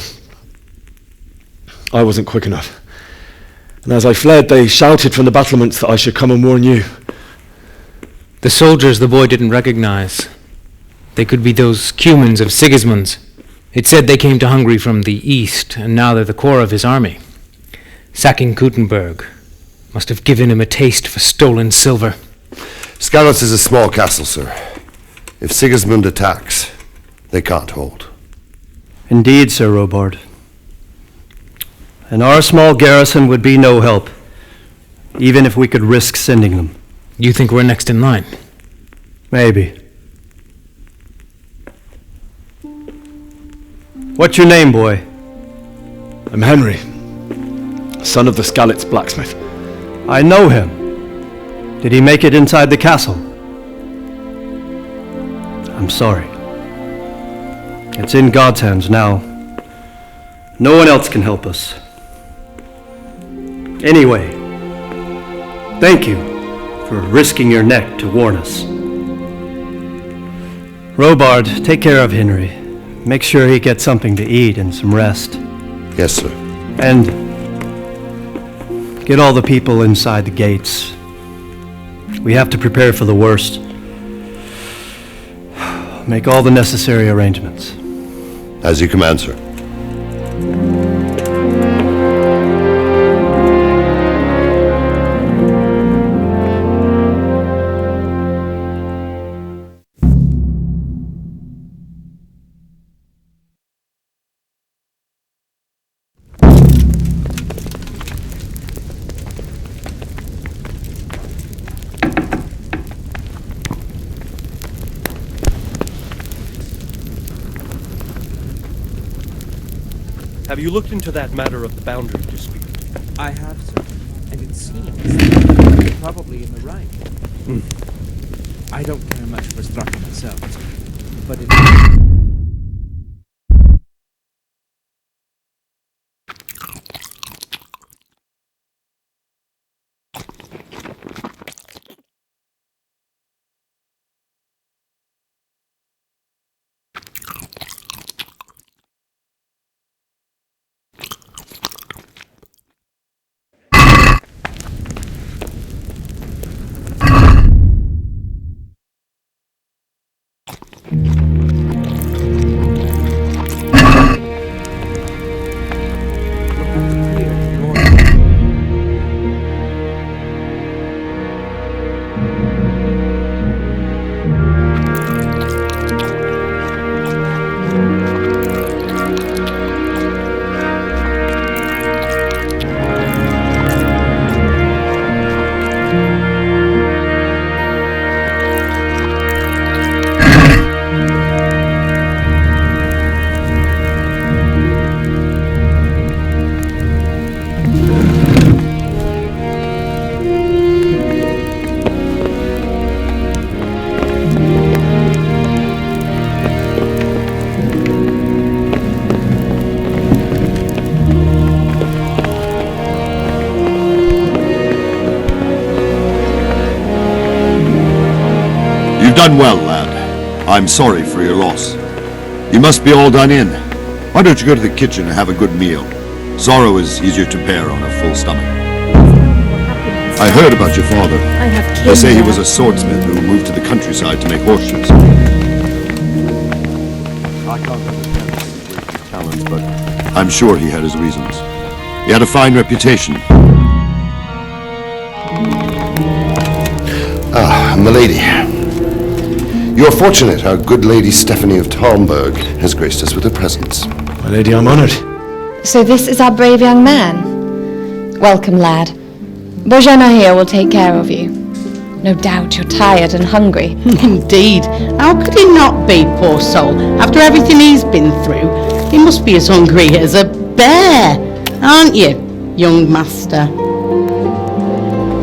I wasn't quick enough. And as I fled, they shouted from the battlements that I should come and warn you. The soldiers the boy didn't recognize. They could be those Cumans of Sigismund's. It said they came to Hungary from the east, and now they're the core of his army. Sacking Gutenberg must have given him a taste for stolen silver. Skalitz is a small castle, sir. If Sigismund attacks, they can't hold. Indeed, Sir Robard. And our small garrison would be no help, even if we could risk sending them. You think we're next in line? Maybe. What's your name, boy? I'm Henry, son of the Skalitz blacksmith. I know him. Did he make it inside the castle? I'm sorry. It's in God's hands now. No one else can help us. Anyway, thank you for risking your neck to warn us. Robard, take care of Henry. Make sure he gets something to eat and some rest. Yes, sir. And get all the people inside the gates. We have to prepare for the worst. Make all the necessary arrangements. As you command, sir. Have you looked into that matter of the boundary dispute? I have, sir. And it seems that you're probably in the right. I don't care much for Straka myself, but it... Done well, lad. I'm sorry for your loss. You must be all done in. Why don't you go to the kitchen and have a good meal? Sorrow is easier to bear on a full stomach. I heard about your father. They say he was a swordsmith who moved to the countryside to make horseshoes. I can't understand his great talents, but I'm sure he had his reasons. He had a fine reputation. Ah, milady. You're fortunate our good lady Stephanie of Talmberg has graced us with her presence. My lady, I'm honored. So this is our brave young man. Welcome, lad. Bojana here will take care of you. No doubt you're tired and hungry. Indeed. How could he not be, poor soul? After everything he's been through, he must be as hungry as a bear, aren't you, young master?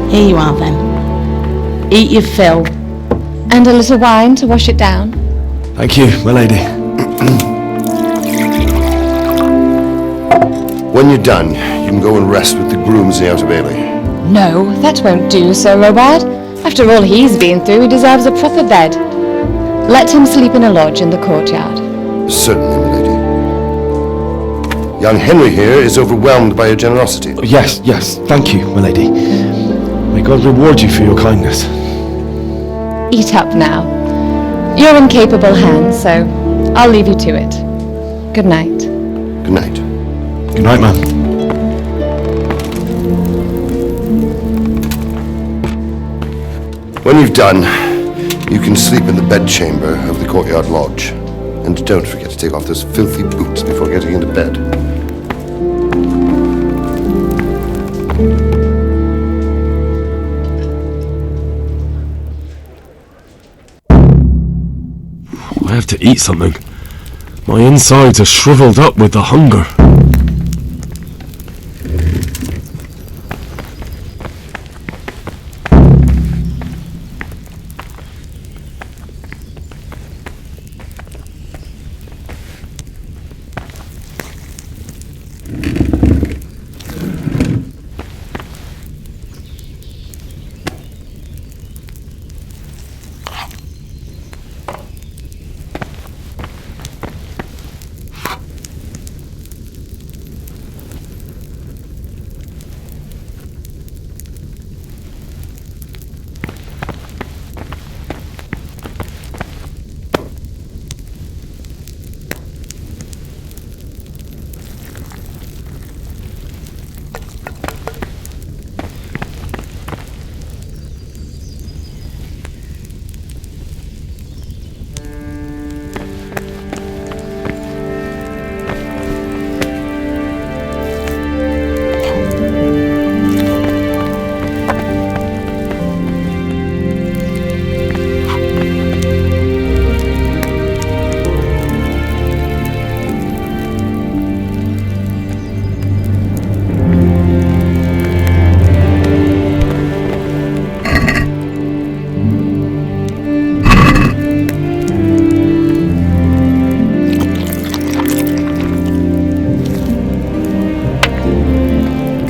Here you are then. Eat your fill. And a little wine to wash it down. Thank you, my lady. When you're done, you can go and rest with the grooms in the Outer Bailey. No, that won't do, Sir Robard. After all he's been through, he deserves a proper bed. Let him sleep in a lodge in the courtyard. Certainly, my lady. Young Henry here is overwhelmed by your generosity. Yes, thank you, my lady. May God reward you for your kindness. Eat up now. You're in capable hands, so I'll leave you to it. Good night. Good night. Good night, ma'am. When you've done, you can sleep in the bedchamber of the courtyard lodge. And don't forget to take off those filthy boots before getting into bed. I have to eat something. My insides are shriveled up with the hunger.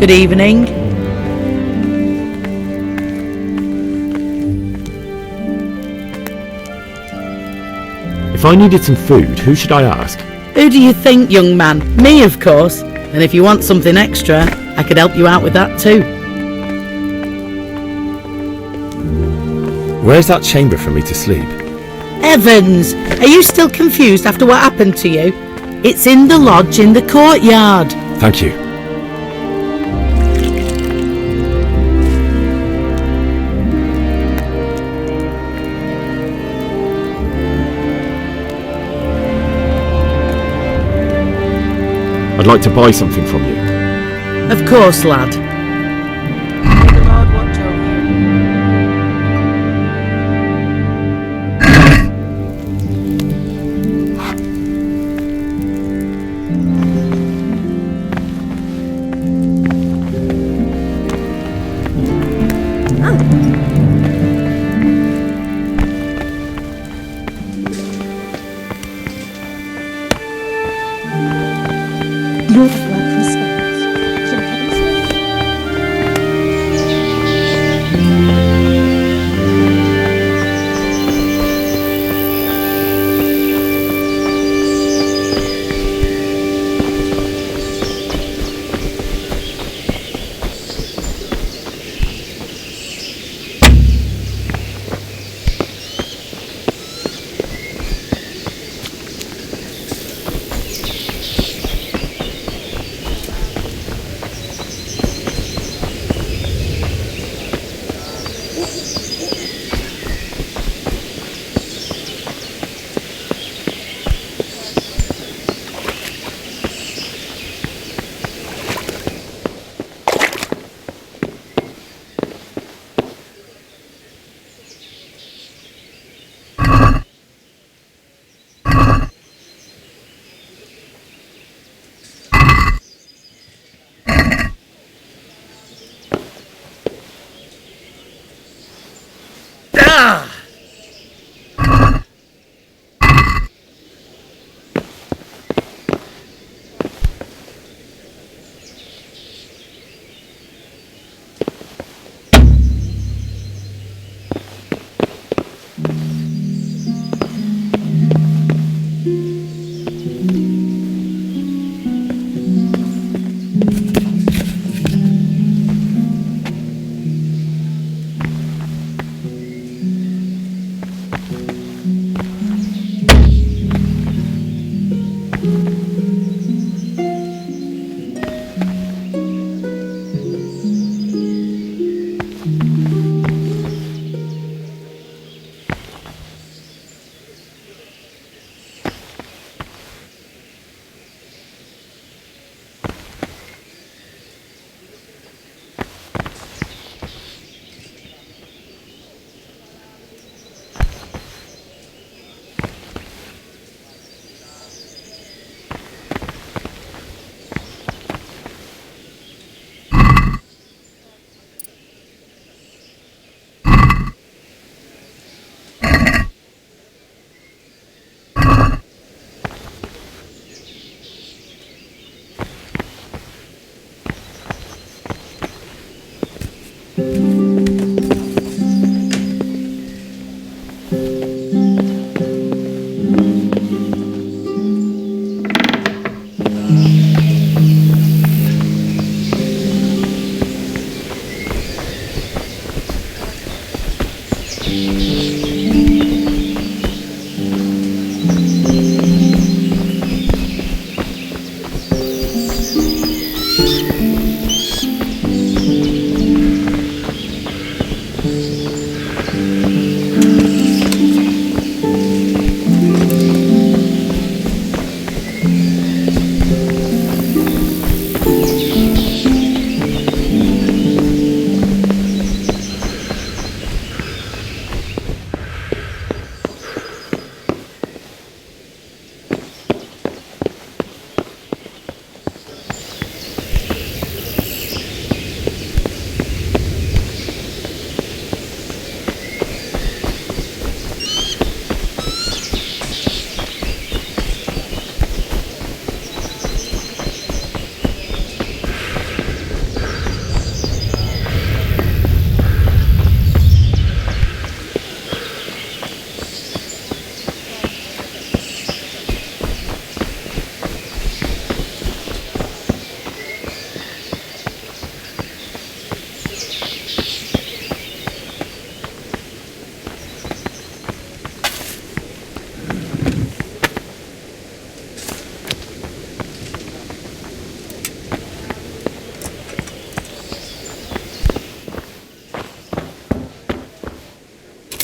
Good evening. If I needed some food, who should I ask? Who do you think, young man? Me, of course. And if you want something extra, I could help you out with that too. Where's that chamber for me to sleep? Evans, are you still confused after what happened to you? It's in the lodge in the courtyard. Thank you. I'd like to buy something from you. Of course, lad. May the Lord watch over you. You're the blood from spells. Shall heaven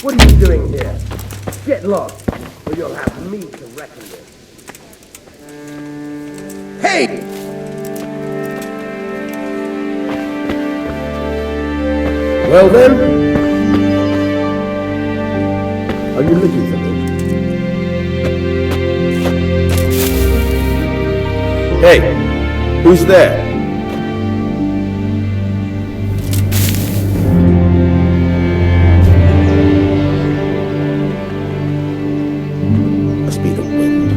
What are you doing here? Get lost, or you'll have me to reckon with. Hey! Well then? Are you looking for me? Hey, who's there? Must be the wind.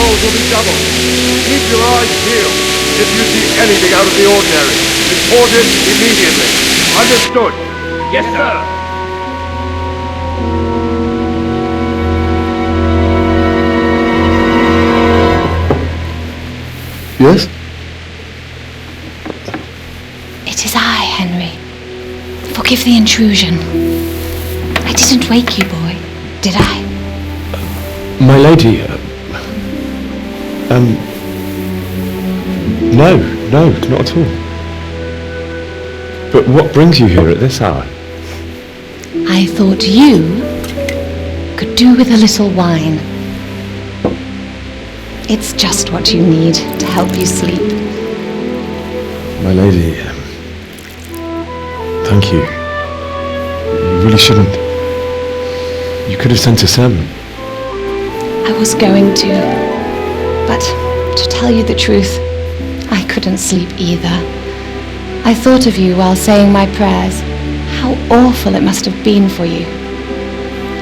Will be double. Keep your eyes peeled. If you see anything out of the ordinary, report it immediately. Understood? Yes, sir. Yes? It is I, Henry. Forgive the intrusion. I didn't wake you, boy, did I? My lady, no, not at all. But what brings you here at this hour? I thought you could do with a little wine. It's just what you need to help you sleep. My lady, thank you. You really shouldn't. You could have sent a sermon. I was going to, but to tell you the truth, I couldn't sleep either. I thought of you while saying my prayers. How awful it must have been for you.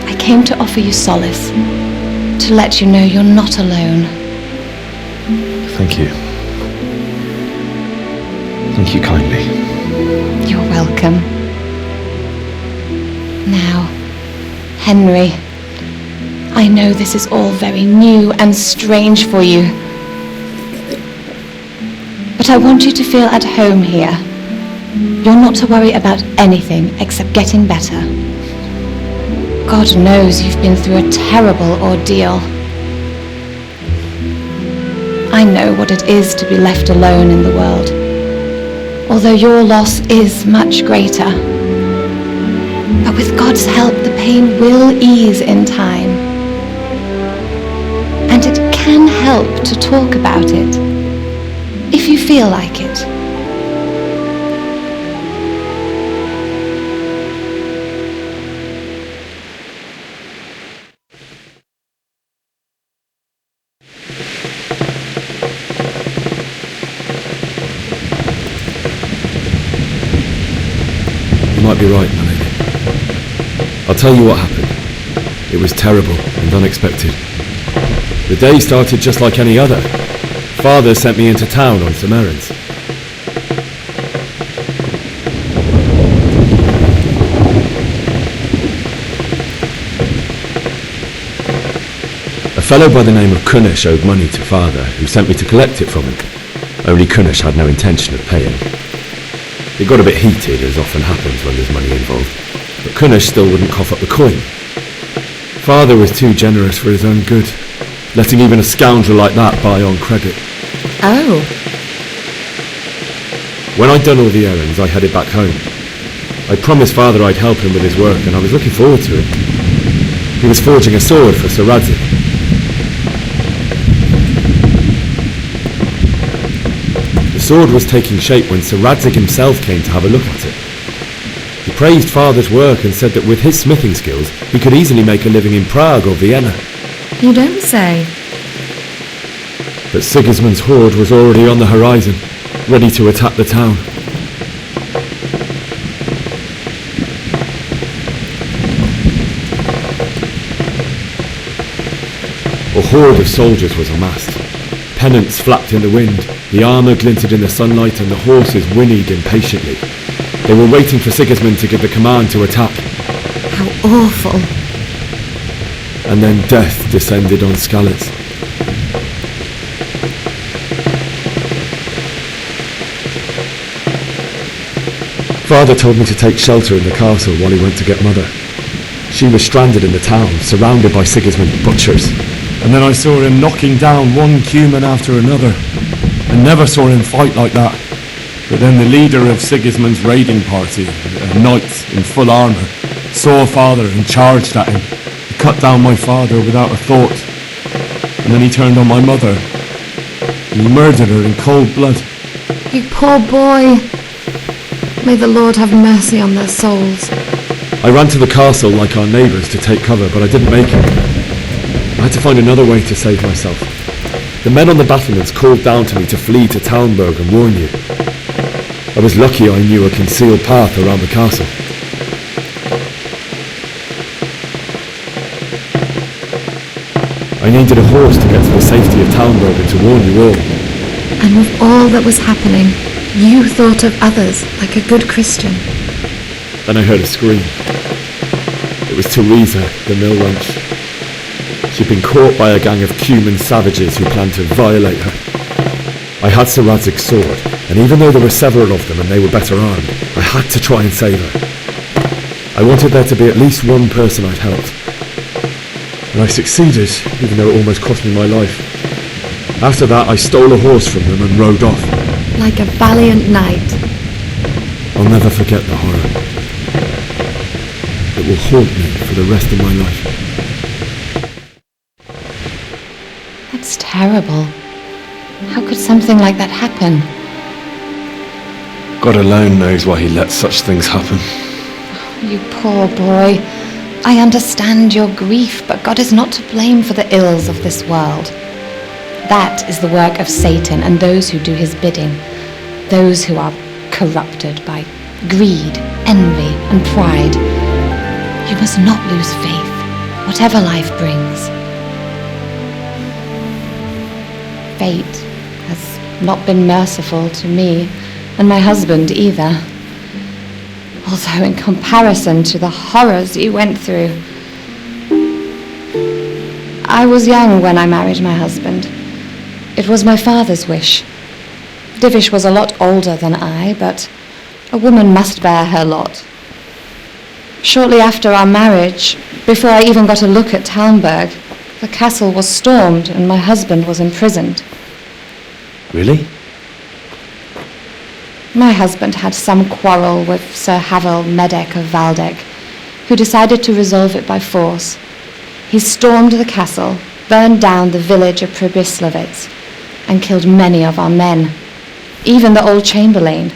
I came to offer you solace, to let you know you're not alone. Thank you. Thank you kindly. You're welcome. Now, Henry, I know this is all very new and strange for you, but I want you to feel at home here. You're not to worry about anything except getting better. God knows you've been through a terrible ordeal. I know what it is to be left alone in the world, although your loss is much greater. But with God's help, the pain will ease in time. And it can help to talk about it, if you feel like it. You might be right, my lady. I'll tell you what happened. It was terrible and unexpected. The day started just like any other. Father sent me into town on some errands. A fellow by the name of Kunish owed money to Father, who sent me to collect it from him. Only Kunish had no intention of paying. It got a bit heated, as often happens when there's money involved, but Kunish still wouldn't cough up the coin. Father was too generous for his own good, letting even a scoundrel like that buy on credit. Oh. When I'd done all the errands, I headed back home. I promised Father I'd help him with his work, and I was looking forward to it. He was forging a sword for Sir Radzik. The sword was taking shape when Sir Radzik himself came to have a look at it. He praised Father's work and said that with his smithing skills, he could easily make a living in Prague or Vienna. You don't say. But Sigismund's horde was already on the horizon, ready to attack the town. A horde of soldiers was amassed. Pennants flapped in the wind, the armour glinted in the sunlight, and the horses whinnied impatiently. They were waiting for Sigismund to give the command to attack. How awful. And then death descended on Skalitz. Father told me to take shelter in the castle while he went to get Mother. She was stranded in the town, surrounded by Sigismund's butchers. And then I saw him knocking down one human after another. I never saw him fight like that. But then the leader of Sigismund's raiding party, a knight in full armour, saw Father and charged at him. He cut down my father without a thought. And then he turned on my mother. And he murdered her in cold blood. You poor boy. May the Lord have mercy on their souls. I ran to the castle like our neighbours to take cover, but I didn't make it. I had to find another way to save myself. The men on the battlements called down to me to flee to Talmberg and warn you. I was lucky I knew a concealed path around the castle. I needed a horse to get to the safety of Talmberg and to warn you all. And with all that was happening, you thought of others like a good Christian. Then I heard a scream. It was Teresa, the mill wench. She'd been caught by a gang of Cuman savages who planned to violate her. I had Sir Radzig's sword, and even though there were several of them and they were better armed, I had to try and save her. I wanted there to be at least one person I'd helped. And I succeeded, even though it almost cost me my life. After that, I stole a horse from them and rode off. Like a valiant knight. I'll never forget the horror. It will haunt me for the rest of my life. That's terrible. How could something like that happen? God alone knows why he lets such things happen. You poor boy. I understand your grief, but God is not to blame for the ills of this world. That is the work of Satan and those who do his bidding. Those who are corrupted by greed, envy, and pride. You must not lose faith, whatever life brings. Fate has not been merciful to me and my husband either. Although in comparison to the horrors you went through. I was young when I married my husband. It was my father's wish. Divish was a lot older than I, but a woman must bear her lot. Shortly after our marriage, before I even got a look at Talmberg, the castle was stormed and my husband was imprisoned. Really? My husband had some quarrel with Sir Havel Medek of Valdek, who decided to resolve it by force. He stormed the castle, burned down the village of Pribyslavitz, and killed many of our men, even the old chamberlain.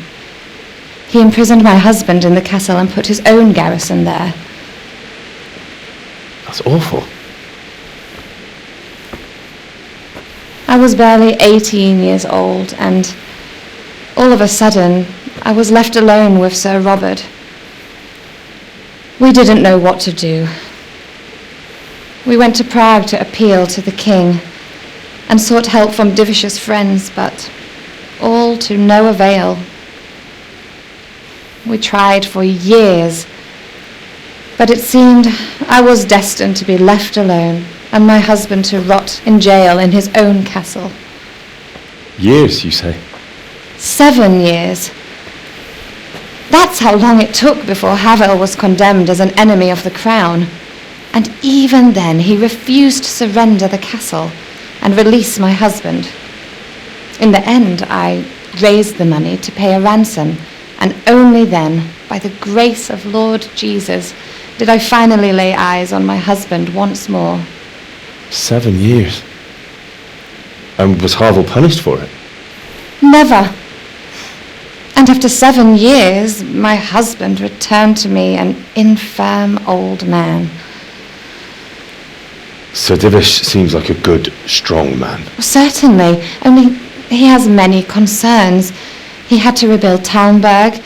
He imprisoned my husband in the castle and put his own garrison there. That's awful. I was barely 18 years old, and all of a sudden, I was left alone with Sir Robert. We didn't know what to do. We went to Prague to appeal to the king and sought help from Divish's friends, but all to no avail. We tried for years, but it seemed I was destined to be left alone and my husband to rot in jail in his own castle. Years, you say? 7 years. That's how long it took before Havel was condemned as an enemy of the crown. And even then he refused to surrender the castle and release my husband. In the end, I raised the money to pay a ransom, and only then, by the grace of Lord Jesus, did I finally lay eyes on my husband once more. 7 years? And was Havel punished for it? Never. And after 7 years, my husband returned to me an infirm old man. Sir Divish seems like a good, strong man. Certainly, only he has many concerns. He had to rebuild Talmberg.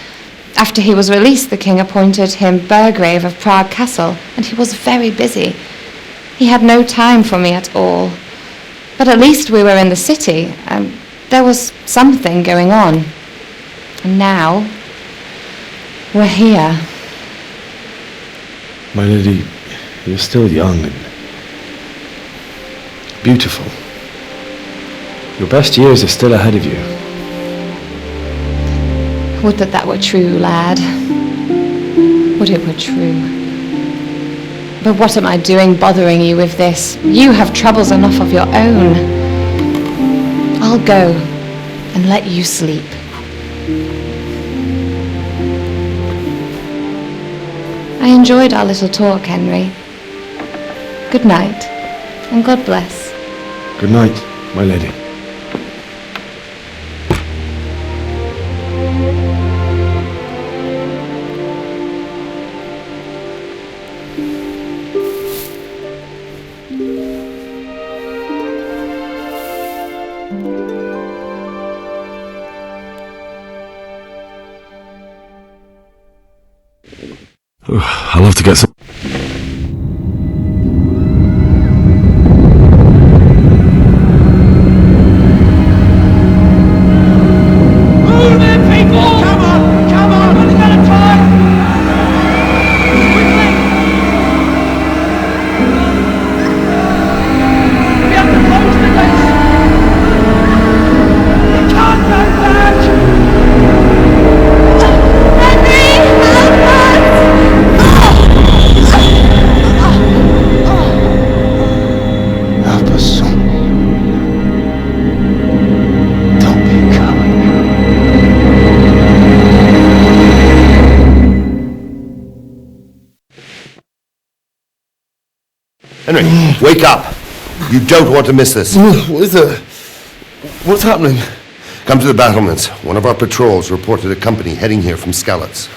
After he was released, the king appointed him Burgrave of Prague Castle, and he was very busy. He had no time for me at all. But at least we were in the city, and there was something going on. And now, we're here. My lady, you're still young and beautiful. Your best years are still ahead of you. Would that that were true, lad. Would it were true. But what am I doing bothering you with this? You have troubles enough of your own. I'll go and let you sleep. I enjoyed our little talk, Henry. Good night, and God bless. Good night, my lady. I'll have to get some... Move it, people! Come on! Come on! We're running out of time! Quickly! We have to close the gates! We can't go back! Help us, son. Don't be a coward. Henry, wake up! You don't want to miss this. What is it? What's happening? Come to the battlements. One of our patrols reported a company heading here from Skalitz.